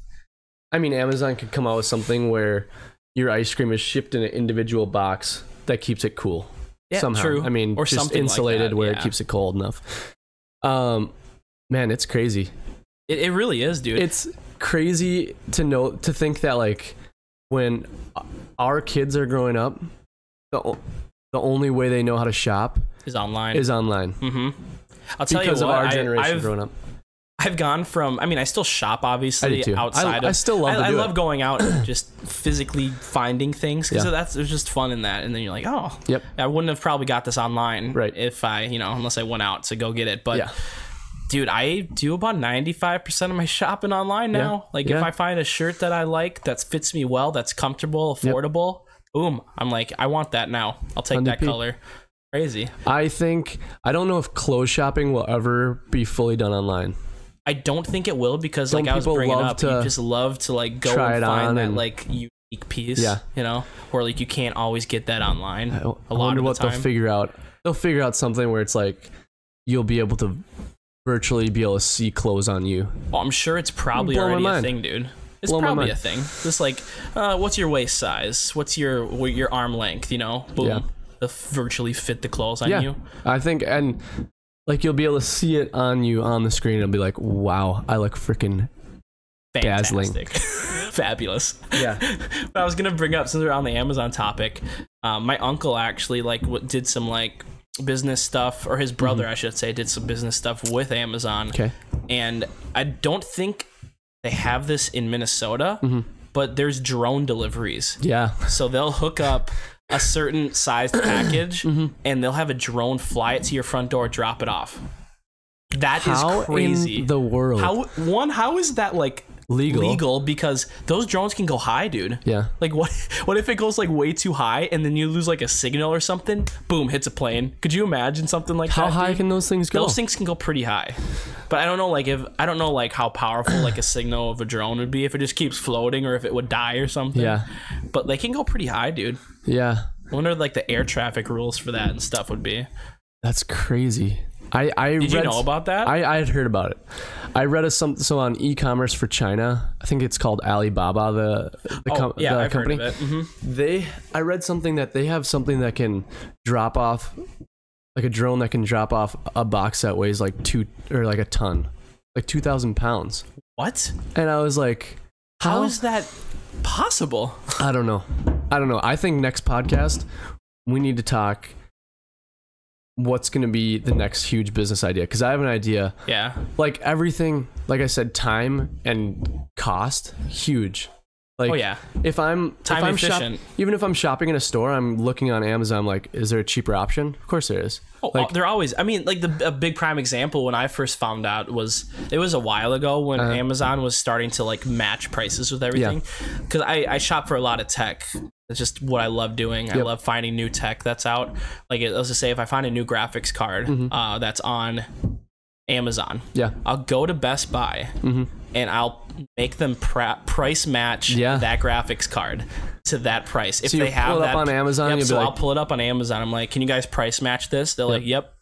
I mean, Amazon could come out with something where your ice cream is shipped in an individual box that keeps it cool. Yeah, somehow. True. I mean, or just something insulated like that, where it keeps it cold enough. Man, it's crazy. It really is, dude. It's crazy to think that like when our kids are growing up, the only way they know how to shop is online. Mm-hmm. I'll tell you what, because of our generation growing up. I've gone from, I mean, I still shop obviously outside. I still love to do I love it. going out and just physically finding things because Yeah. there's just fun in that. And then you're like, oh, Yep. I wouldn't have probably got this online Right. if I, unless I went out to go get it. But Yeah. dude, I do about 95% of my shopping online now. Like if I find a shirt that I like, that fits me well, that's comfortable, affordable, boom, I'm like, I want that now. I'll take that color. Crazy. I don't know if clothes shopping will ever be fully done online. I don't think it will because Don't like I was people bringing love up, to you just love to like go try and it find on that and- like unique piece, Yeah. where like you can't always get that online. I A lot wonder of what the time. they'll figure out. They'll figure out something where it's like you'll be able to virtually be able to see clothes on you. Well, I'm sure it's probably Blow my already a mind. thing, dude. It's Blow my probably mind. a thing. Just like, what's your waist size? What's your arm length? Boom. Yeah. They'll virtually fit the clothes on you. I think, and like you'll be able to see it on you on the screen and be like, wow, I look freaking dazzling. Fantastic. Fabulous. Yeah. But I was gonna bring up, since we're on the Amazon topic, my uncle actually did some like business stuff, or his brother I should say did some business stuff with Amazon. Okay. And I don't think they have this in Minnesota, but there's drone deliveries. Yeah. So they'll hook up a certain sized package and they'll have a drone fly it to your front door, drop it off. That is crazy. In the world? How is that like legal? Because those drones can go high, dude. Yeah. Like what if it goes like way too high and then you lose like a signal or something? Boom, hits a plane. Could you imagine something like that? How high dude? can those things go? Those things can go pretty high. But I don't know like how powerful like a signal of a drone would be if it just keeps floating, or if it would die or something. Yeah. But they can go pretty high, dude. Yeah. I wonder like the air traffic rules for that and stuff would be. That's crazy. Did you know about that? I had heard about it. I read so on e-commerce for China. I think it's called Alibaba, the I've company. heard of it. I read something that they have something that can drop off, like a drone that can drop off a box that weighs like a ton, like 2,000 pounds. What? And I was like, how is that possible? I don't know. I think next podcast we need to talk what's going to be the next huge business idea, because I have an idea. Yeah. Like everything, like I said, time and cost, huge. Like, oh yeah. If I'm efficient. Even if I'm shopping in a store, I'm looking on Amazon. I'm like, is there a cheaper option? Of course there is. Oh, like, they're always. I mean, like a big prime example when I first found out was a while ago when Amazon was starting to like match prices with everything. Because I shop for a lot of tech. It's just what I love doing. I love finding new tech that's out. Like let's just say if I find a new graphics card that's on Amazon, I'll go to Best Buy and I'll make them price match that graphics card to that price. If so they have pull it that up on Amazon, so I'll pull it up on Amazon. I'm like, can you guys price match this? They're like, yep.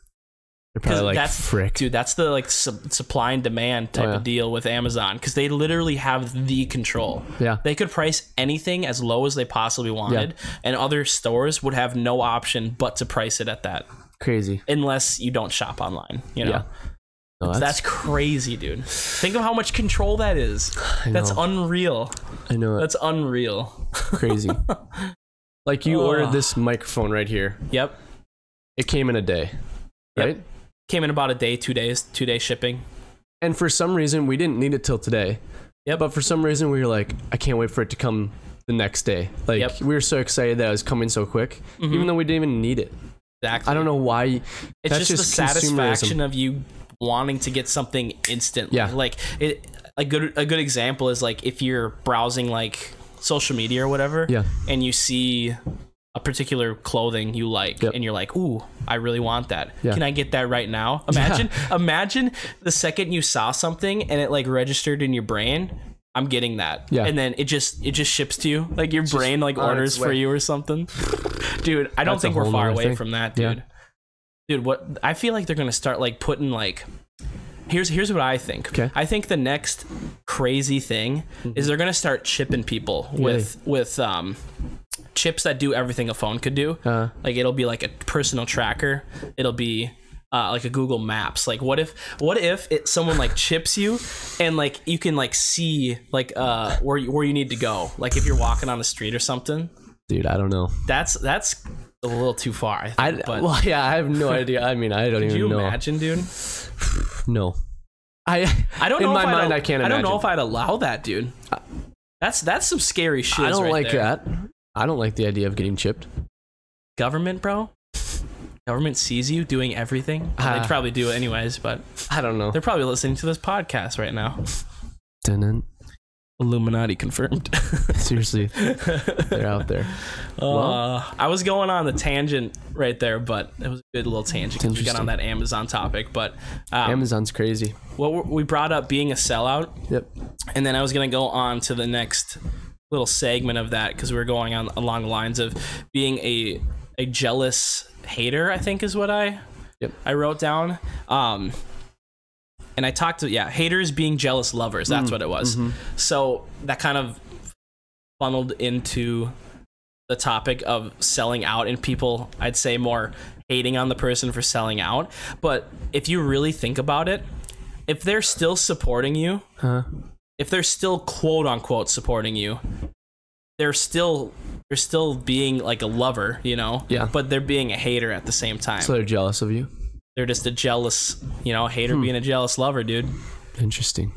They're probably like, frick. Dude, that's the like supply and demand type of deal with Amazon, because they literally have the control. Yeah. They could price anything as low as they possibly wanted, and other stores would have no option but to price it at that. Crazy. Unless you don't shop online, you know? Yeah. No, that's crazy, dude. Think of how much control that is. That's unreal. I know it. That's unreal. Crazy. Like you ordered this microphone right here. Yep. It came in a day, right? Yep. Came in about a day, 2 days, 2-day shipping. And for some reason, we didn't need it till today. Yep. But for some reason, we were like, I can't wait for it to come the next day. Like, we were so excited that it was coming so quick, even though we didn't even need it. Exactly. I don't know why. It's that's just the satisfaction consumerism. of you wanting to get something instantly. Yeah. Like a good example is like if you're browsing like social media or whatever, and you see a particular clothing you like, and you're like, ooh, I really want that. Can I get that right now? Imagine the second you saw something and it like registered in your brain, I'm getting that. And then it just ships to you. Like your brain like orders for you or something. Dude, I don't think we're far away from that, dude. Dude, what I feel like they're gonna start like putting like here's what I think. Okay. I think the next crazy thing is they're gonna start chipping people with chips that do everything a phone could do. Like it'll be like a personal tracker. It'll be like a Google Maps. Like what if someone like chips you and like you can like see like where you need to go. Like if you're walking on the street or something. Dude, I don't know. That's a little too far, I think. Well, yeah, I have no idea. I mean, I don't even know. Could you imagine, dude? No. I don't know. In my if mind, I can't imagine. I don't know if I'd allow that, dude. That's some scary shit. I don't right like there. that. I don't like the idea of getting chipped. Government, bro. Government sees you doing everything. They'd probably do it anyways, but I don't know. they're probably listening to this podcast right now. Dun-dun. Illuminati confirmed. Seriously, they're out there. I was going on the tangent right there, but it was a good little tangent because we got on that Amazon topic. But Amazon's crazy. Well, we brought up being a sellout. Yep. And then I was going to go on to the next little segment of that because we were going on along the lines of being a jealous hater, I think is what I wrote down. And I talked to, haters being jealous lovers. That's what it was. So that kind of funneled into the topic of selling out and people, I'd say, more hating on the person for selling out. But if you really think about it, if they're still supporting you, if they're still quote unquote supporting you, they're still being like a lover, you know? Yeah. But they're being a hater at the same time. So they're jealous of you? They're just a jealous, hater being a jealous lover, dude. Interesting.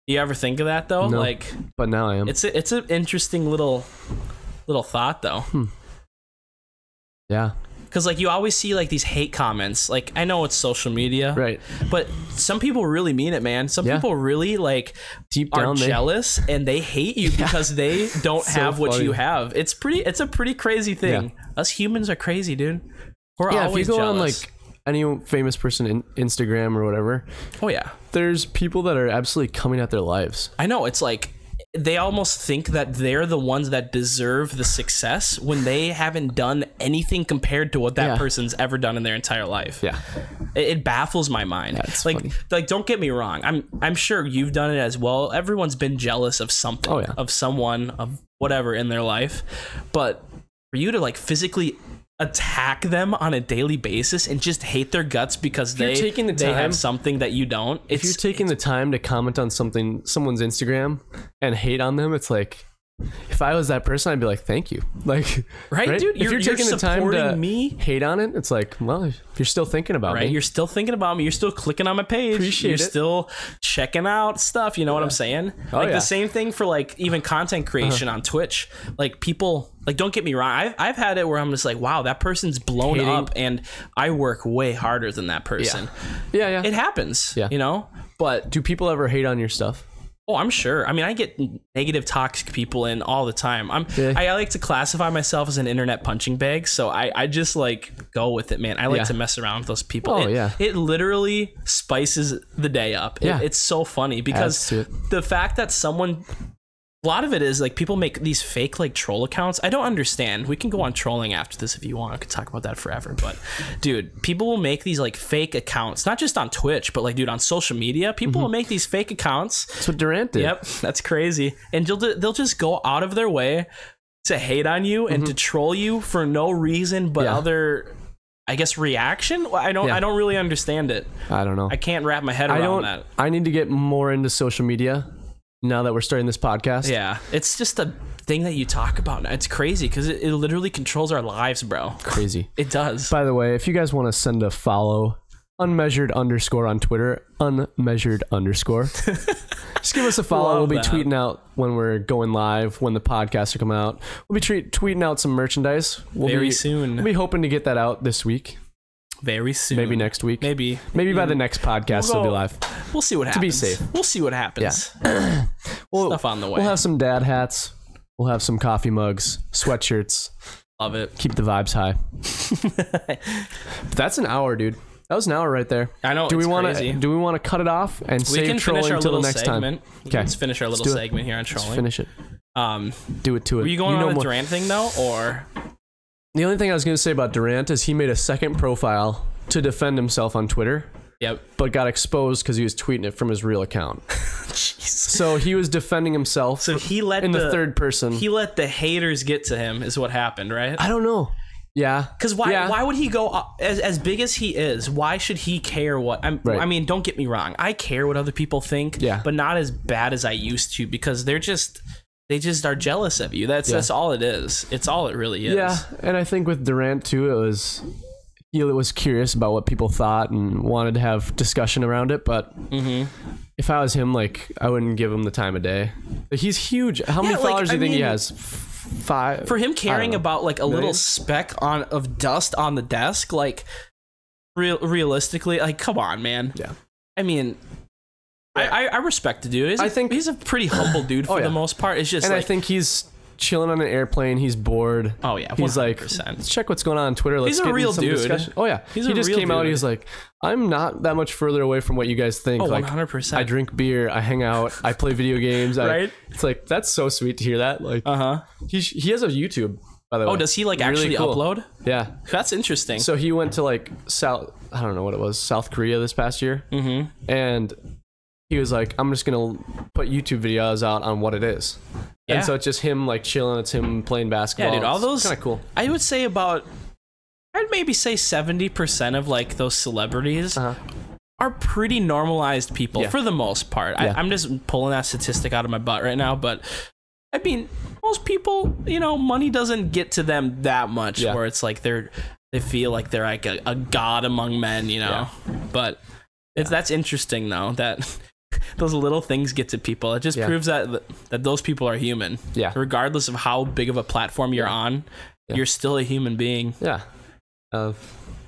You ever think of that though? No, like, but now I am. It's an interesting little thought though. Yeah. Because like you always see like these hate comments. Like I know it's social media, right? But some people really mean it, man. Some people really like deep down are jealous and they hate you because they don't have what you have. It's a pretty crazy thing. Us humans are crazy, dude. We're always if you go jealous. on like any famous person in Instagram or whatever, there's people that are absolutely coming at their lives. I know, it's like they almost think that they're the ones that deserve the success when they haven't done anything compared to what that person's ever done in their entire life. Yeah, it baffles my mind. That's like funny. Like don't get me wrong, I'm sure you've done it as well. Everyone's been jealous of something, of someone, of whatever in their life, but for you to like physically attack them on a daily basis and just hate their guts because they have something that you don't. If you're taking the time to comment on someone's Instagram and hate on them, it's like, if I was that person, I'd be like, thank you. Like, right, dude? If you're taking the time to me, hate on it, it's like, well, if you're still thinking about me. You're still thinking about me. You're still clicking on my page. You're still checking out stuff. You know what I'm saying? Like the same thing for like even content creation on Twitch. Like people, like don't get me wrong. I've had it where I'm just like, wow, that person's blown up and I work way harder than that person. Yeah. It happens, you know? But do people ever hate on your stuff? Oh, I'm sure. I mean, I get negative, toxic people in all the time. I like to classify myself as an internet punching bag, so I just like go with it, man. I like to mess around with those people. It literally spices the day up. It's so funny because the fact that a lot of it is like people make these fake like troll accounts. I don't understand. We can go on trolling after this if you want. I could talk about that forever. But dude, people will make these like fake accounts, not just on Twitch, but like dude on social media. People will make these fake accounts. That's what Durant did. Yep, that's crazy. And they'll just go out of their way to hate on you and to troll you for no reason but other, I guess, reaction. I don't really understand it. I don't know. I can't wrap my head around that. I need to get more into social media. Now that we're starting this podcast. Yeah, it's just a thing that you talk about. It's crazy because it literally controls our lives, bro. Crazy. It does. By the way, if you guys want to send a follow, UnMeasured_ on Twitter, UnMeasured_. Just give us a follow. We'll be tweeting out when we're going live, when the podcasts are coming out. We'll be tweeting out some merchandise. Very soon. We'll be hoping to get that out this week. Very soon. Maybe next week. Maybe by the next podcast it'll be live. We'll see what happens. To be safe. We'll see what happens. Yeah. Stuff on the way. We'll have some dad hats. We'll have some coffee mugs, sweatshirts. Love it. Keep the vibes high. That's an hour, dude. That was an hour right there. I know. Do we want to cut it off and save trolling until the next time? Okay. Let's finish our little segment here on trolling. Let's finish it. Do it to it. Were you going on a Durant thing though, or? The only thing I was going to say about Durant is he made a second profile to defend himself on Twitter. Yep. But got exposed because he was tweeting it from his real account. Jeez. So he was defending himself. So he let the third person. He let the haters get to him, is what happened, right? I don't know. Yeah. Because why would he go as big as he is? Why should he care what? I mean, don't get me wrong. I care what other people think. Yeah. But not as bad as I used to because they just are jealous of you. That's all it is. It's all it really is. Yeah. And I think with Durant too, he was curious about what people thought and wanted to have discussion around it. But if I was him, like, I wouldn't give him the time of day. Like, he's huge. How many followers do you think he has? 5? For him caring about like a little speck of dust on the desk, like realistically, like, come on, man. Yeah. I mean, I respect the dude. I think he's a pretty humble dude for the most part. It's just, and like, I think he's chilling on an airplane. He's bored. Oh yeah, 100%. He's like, let's check what's going on Twitter. Let's he's a real dude. Discussion. Oh yeah, he just came out. He's like, I'm not that much further away from what you guys think. Oh, like, 100%. I drink beer. I hang out. I play video games. Right? It's like, that's so sweet to hear that. Like, he has a YouTube, by the way. Oh, does he like actually upload? Yeah, that's interesting. So he went to like I don't know what it was, South Korea this past year, and he was like, I'm just gonna put YouTube videos out on what it is. Yeah. And so it's just him like chilling. It's him playing basketball. Yeah, dude, all those kind of cool. I would say I'd maybe say 70% of like those celebrities are pretty normalized people for the most part. Yeah. I'm just pulling that statistic out of my butt right now, but I mean, most people, you know, money doesn't get to them that much where it's like they feel like they're like a god among men, you know. But that's interesting though, that those little things get to people. It just proves that those people are human. Yeah. Regardless of how big of a platform you're on, you're still a human being. Yeah.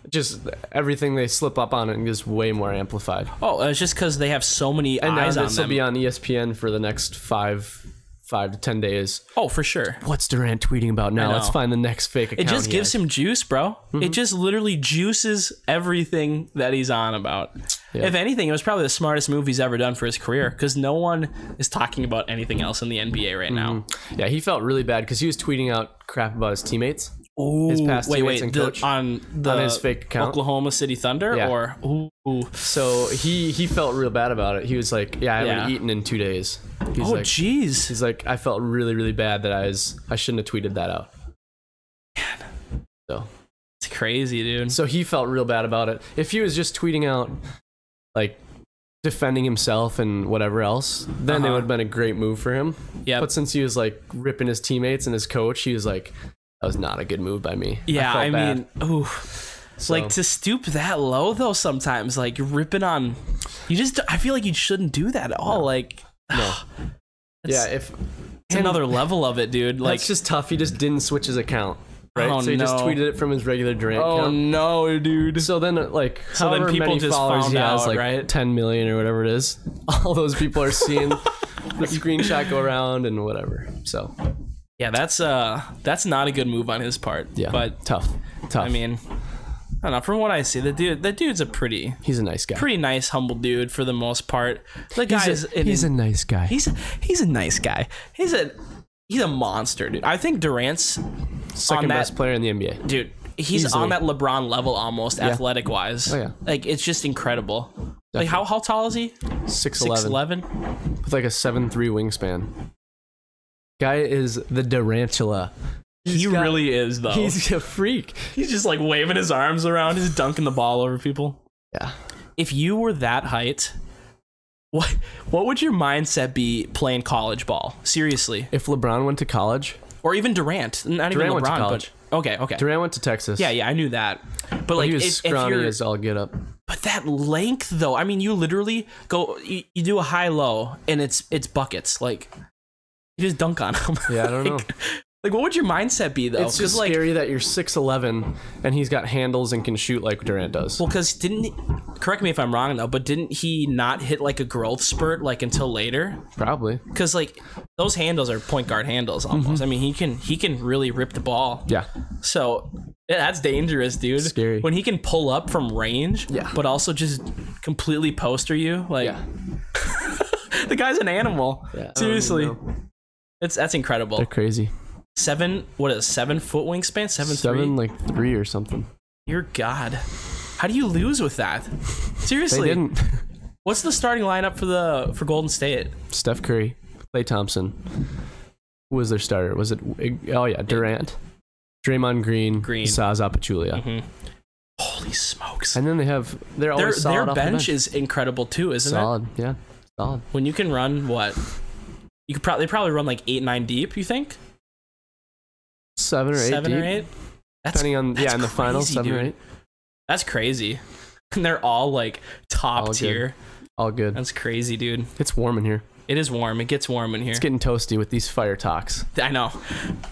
Just everything they slip up on it is way more amplified. Oh, it's just because they have so many eyes on them. This will be on ESPN for the next 5 to 10 days. Oh, for sure. What's Durant tweeting about now? Let's find the next fake account. It just gives him juice, bro. It just literally juices everything that he's on about. Yeah. If anything, it was probably the smartest move he's ever done for his career, because no one is talking about anything else in the NBA right now. Yeah, he felt really bad because he was tweeting out crap about his teammates. Ooh, his past teammates and coach on his fake account, Oklahoma City Thunder, or so he felt real bad about it. He was like, I haven't eaten in 2 days. He's like, jeez. He's like, I felt really, really bad that I shouldn't have tweeted that out. Man. So it's crazy, dude. So he felt real bad about it. If he was just tweeting out like defending himself and whatever else, then it would have been a great move for him. Yeah. But since he was like ripping his teammates and his coach, he was like, that was not a good move by me. Yeah, I mean, so, like, to stoop that low though, sometimes, like, ripping on, I feel like you shouldn't do that at all. Like, no. It's another level of it, dude. Like, it's just tough. He just didn't switch his account. Right? Oh, so he just tweeted it from his regular Durant account. Oh no, dude. So then however people many just followers he has, out, like right? 10 million or whatever it is, all those people are seeing the screenshot go around and whatever. So yeah, that's not a good move on his part. Yeah, but tough. I mean, I don't know. From what I see, that dude's he's a nice guy. Pretty nice, humble dude for the most part. He's a nice guy. He's a nice guy. He's a monster, dude. I think Durant's second best player in the NBA. Dude, he's easily on that LeBron level almost, athletic wise. Oh yeah. Like, it's just incredible. Definitely. Like, how tall is he? 6'11". With like a 7'3" wingspan. Guy is the Durantula. He really is, though. He's a freak. He's just like waving his arms around. He's dunking the ball over people. Yeah. If you were that height, what would your mindset be playing college ball? Seriously. If LeBron went to college? Or even Durant. Not even LeBron, went to college. But okay. Durant went to Texas. Yeah, I knew that. But like, he was scrawny as all get up. But that length, though, I mean, you literally go, you do a high-low, and it's buckets. Like, you just dunk on them. Yeah, I don't know. Like, what would your mindset be, though? It's just scary that you're 6'11", and he's got handles and can shoot like Durant does. Well, because correct me if I'm wrong, though, but didn't he not hit like a growth spurt like until later? Probably. Because like, those handles are point guard handles almost. I mean, he can really rip the ball. Yeah. So that's dangerous, dude. Scary. When he can pull up from range, but also just completely poster you. Like, the guy's an animal. Yeah, seriously. That's incredible. They're crazy. 7 foot wingspan? 7'3" or something. Dear God. How do you lose with that? Seriously. They didn't. What's the starting lineup for Golden State? Steph Curry, Klay Thompson. Who was their starter? Was it Durant, Draymond Green, Zaza Pachulia. Holy smokes. And then they're always solid. Their bench is incredible too, isn't it? Solid, yeah. Solid. When you can run what? They probably run like 8-9 deep, you think? 7 or 8 deep. That's, depending on in the final, 7 dude. or 8. That's crazy. And they're all like top All tier. All good. That's crazy, dude. It's warm in here. It is warm. It gets warm in here. It's getting toasty with these fire talks. I know.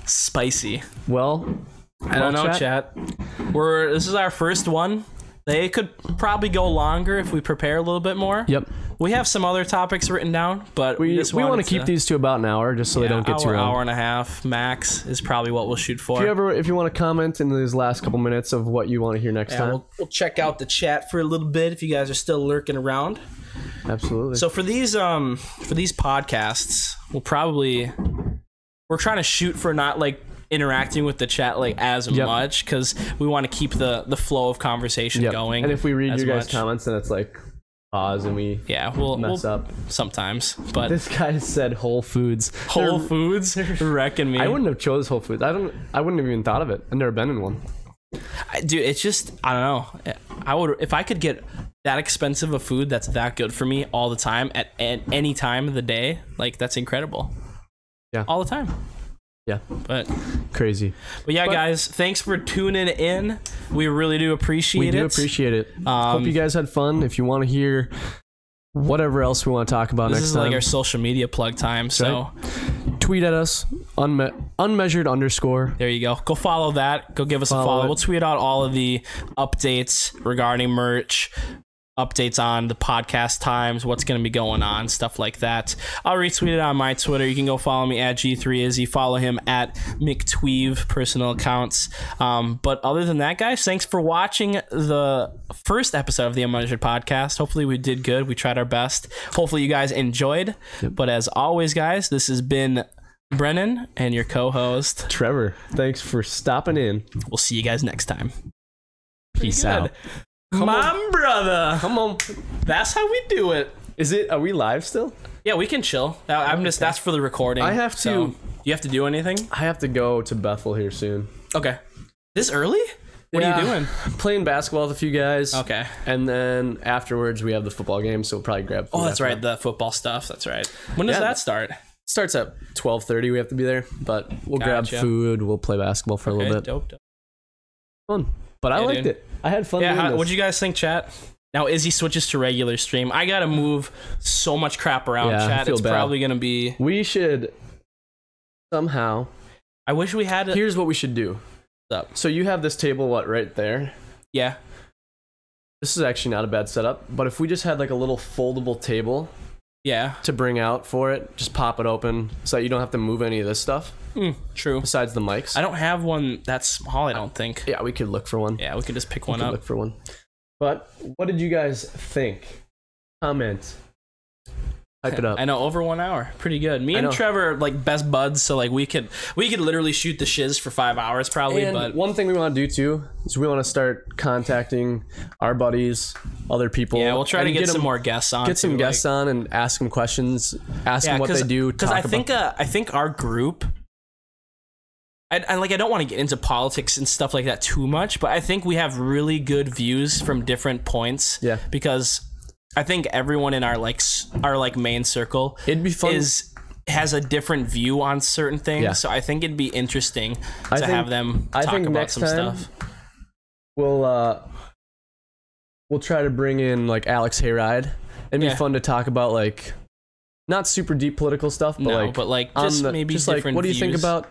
Spicy. Well, I don't know, chat. This is our first one. They could probably go longer if we prepare a little bit more. Yep. We have some other topics written down, but We want to keep these to about an hour just so they don't get too long. Hour and a half max is probably what we'll shoot for. If you want to comment in these last couple minutes of what you want to hear next time. We'll check out the chat for a little bit if you guys are still lurking around. Absolutely. So for these podcasts, we're trying to shoot for not like interacting with the chat like as much, because we want to keep the flow of conversation going. And if we read your guys' comments, then it's like pause and we'll mess up sometimes. But this guy said Whole Foods. Whole Foods wrecking me. I wouldn't have chose Whole Foods. I wouldn't have even thought of it. I've never been in one. Dude, it's just, I don't know. I would, if I could get that expensive of food that's that good for me all the time at any time of the day, like that's incredible. Yeah, all the time. Yeah, but crazy. But guys, thanks for tuning in. We really do appreciate it. We do appreciate it. Hope you guys had fun. If you want to hear whatever else we want to talk about next time, this is like our social media plug time. So tweet at us, unmeasured_. There you go. Go follow that. Go give us a follow. We'll tweet out all of the updates regarding merch, updates on the podcast times, what's going to be going on, stuff like that. I'll retweet it on my Twitter. You can go follow me at G3Izzy. Follow him at McTweeve, personal accounts. But other than that, guys, thanks for watching the first episode of the UnMeasured podcast. Hopefully we did good. We tried our best. Hopefully you guys enjoyed. Yep. But as always, guys, this has been Brennan and your co-host Trevor. Thanks for stopping in. We'll see you guys next time. Peace out. Brother. Come on. That's how we do it. Are we live still? Yeah, we can chill. That's for the recording. I have to. So, you have to do anything? I have to go to Bethel here soon. Okay. This early? What are you doing? Playing basketball with a few guys. Okay. And then afterwards we have the football game, so we'll probably grab food. Oh, that's right. The football stuff. That's right. When does that start? Starts at 12:30. We have to be there, but we'll grab food. We'll play basketball for a little bit. Dope. Fun. But I liked it. I had fun doing this. What'd you guys think, chat? Now Izzy switches to regular stream. I gotta move so much crap around, chat. It's probably gonna be... We should somehow... I wish we had... Here's what we should do. What's up? So you have this table, right there? Yeah. This is actually not a bad setup, but if we just had like a little foldable table... Yeah. To bring out for it, just pop it open so that you don't have to move any of this stuff. True. Besides the mics. I don't have one that small, I don't think. Yeah, we could look for one. Yeah, we could just pick one up. Look for one. But what did you guys think? Comment. Hype it up. I know, over 1 hour. Pretty good. Me and Trevor are like best buds, so like we could literally shoot the shiz for 5 hours probably. And but one thing we want to do too is we want to start contacting our buddies, other people. Yeah, we'll try to get some more guests on. Get some guests on and ask them questions. Ask them what they do. Because I think our group. I don't want to get into politics and stuff like that too much, but I think we have really good views from different points. Yeah. Because I think everyone in our main circle has a different view on certain things. Yeah. So I think it'd be interesting to have them talk about some stuff. We'll try to bring in like Alex Hayride. It'd be fun to talk about like not super deep political stuff, but maybe different what do you views. think about?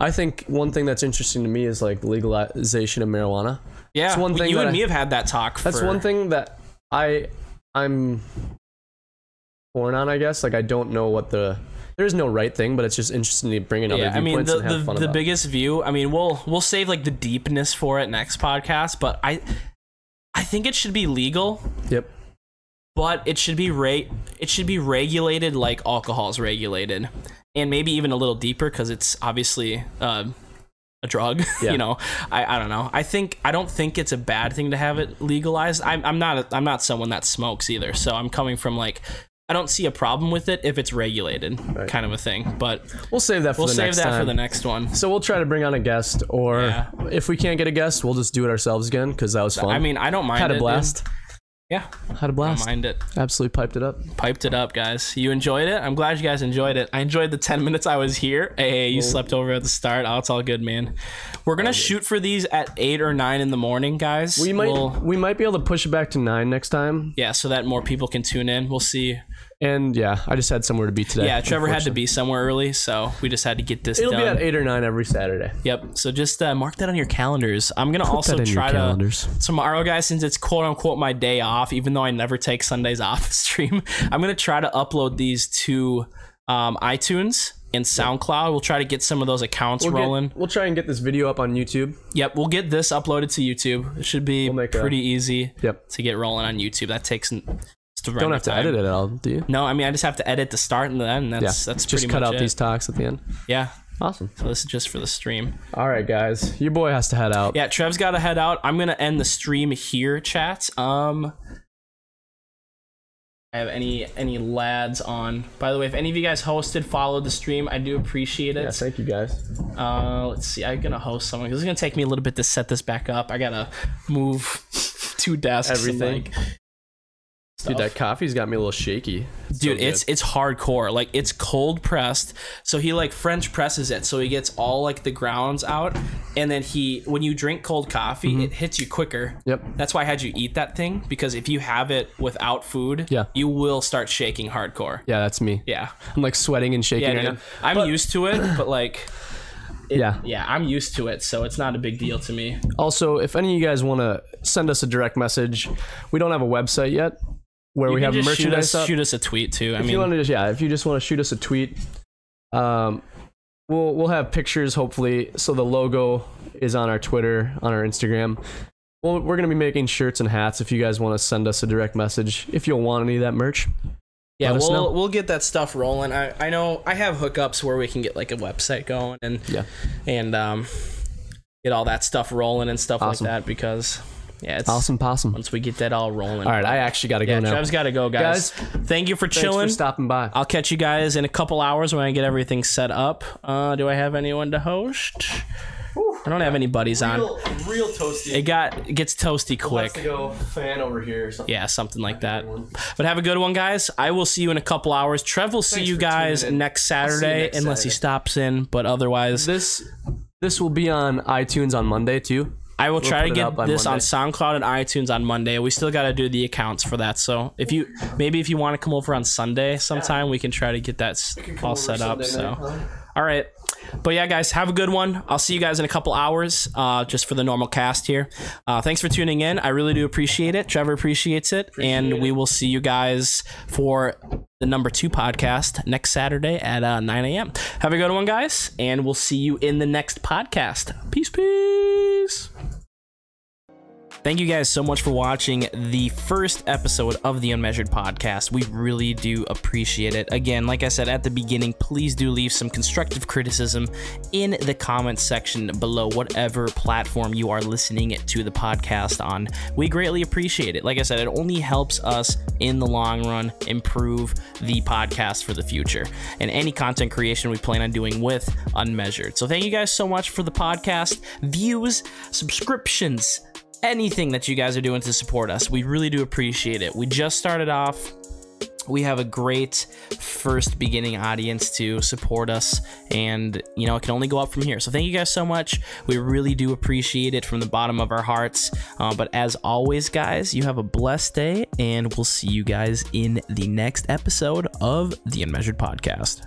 I think one thing that's interesting to me is like legalization of marijuana. Yeah, it's one thing you and me have had that talk. That's one thing that I'm torn on, I guess. Like I don't know there's no right thing, but it's just interesting to bring in other viewpoints and have fun about. The biggest view, I mean, we'll save like the deepness for it next podcast, but I think it should be legal. Yep. But it should be regulated like alcohol is regulated, and maybe even a little deeper because it's obviously a drug. Yeah. You know, I don't know. I don't think it's a bad thing to have it legalized. I'm not someone that smokes either, so I'm coming from like I don't see a problem with it if it's regulated, kind of a thing. But we'll save that for the next one. So we'll try to bring on a guest, or if we can't get a guest, we'll just do it ourselves again because that was fun. I mean, I don't mind. Had a blast. Yeah, had a blast. Don't mind it. Absolutely Piped it up, guys. You enjoyed it? I'm glad you guys enjoyed it. I enjoyed the 10 minutes I was here. Hey, you slept over at the start. Oh, it's all good, man. We're gonna shoot for these at 8 or 9 in the morning, guys. We might be able to push it back to 9 next time. Yeah, so that more people can tune in. We'll see. And yeah, I just had somewhere to be today. Yeah, Trevor had to be somewhere early, so we just had to get this done. It'll be at 8 or 9 every Saturday. Yep. So just mark that on your calendars. I'm gonna also try to tomorrow, guys, since it's quote unquote my day off, even though I never take Sundays off the stream. I'm gonna try to upload these to iTunes and SoundCloud. We'll try to get some of those accounts rolling. We'll try and get this video up on YouTube. Yep, we'll get this uploaded to YouTube. It should be pretty easy to get rolling on YouTube. That takes don't have to edit it at all, do you? No, I mean I just have to edit the start and the end. That's just pretty cut much out it. these talks at the end. Yeah. Awesome. So this is just for the stream. All right, guys. Your boy has to head out. Yeah, Trev's got to head out. I'm gonna end the stream here, chat. I have any lads on. By the way, if any of you guys hosted, followed the stream, I do appreciate it. Yeah, thank you guys. Let's see. I'm gonna host someone because it's gonna take me a little bit to set this back up. I gotta move 2 desks. Everything. And, Dude, that coffee's got me a little shaky. Dude, it's hardcore. Like, it's cold pressed, so he like French presses it, so he gets all like the grounds out, and then when you drink cold coffee, it hits you quicker. Yep. That's why I had you eat that thing, because if you have it without food, you will start shaking hardcore. Yeah, that's me. Yeah. I'm like sweating and shaking right now. I'm used to it, but like... Yeah, I'm used to it, so it's not a big deal to me. Also, if any of you guys want to send us a direct message, we don't have a website yet where we have merchandise up. Shoot us a tweet too. If you just want to shoot us a tweet, we'll have pictures hopefully. So the logo is on our Twitter, on our Instagram. Well, we're gonna be making shirts and hats. If you guys want to send us a direct message, if you'll want any of that merch. Yeah, we'll get that stuff rolling. I know I have hookups where we can get like a website going and get all that stuff rolling and stuff like that, because it's awesome. Once we get that all rolling. All right, I actually got to go now. Trev's got to go, guys. Thank you for chilling. Thanks for stopping by. I'll catch you guys in a couple hours when I get everything set up. Do I have anyone to host? I don't have any buddies on. Real toasty. It gets toasty quick. Let's go fan over here or something. Yeah, something like that. But have a good one, guys. I will see you in a couple hours. Trev will see you guys next Saturday, unless he stops in. But otherwise, this will be on iTunes on Monday too. I will try to get this on SoundCloud and iTunes on Monday. We still got to do the accounts for that. So if you want to come over on Sunday sometime, we can try to get that all set up. All right. But yeah, guys, have a good one. I'll see you guys in a couple hours, just for the normal cast here. Thanks for tuning in. I really do appreciate it. Trevor appreciates it. We will see you guys for the number 2 podcast next Saturday at 9 a.m. Have a good one, guys, and we'll see you in the next podcast. Peace, peace. Thank you guys so much for watching the first episode of the UnMeasured podcast. We really do appreciate it. Again, like I said at the beginning, please do leave some constructive criticism in the comments section below, whatever platform you are listening to the podcast on. We greatly appreciate it. Like I said, it only helps us in the long run improve the podcast for the future and any content creation we plan on doing with UnMeasured. So thank you guys so much for the podcast, views, subscriptions, anything that you guys are doing to support us. We really do appreciate it. We just started off. We have a great first beginning audience to support us, and it can only go up from here. So thank you guys so much. We really do appreciate it from the bottom of our hearts. But as always, guys, you have a blessed day, and we'll see you guys in the next episode of the UnMeasured podcast.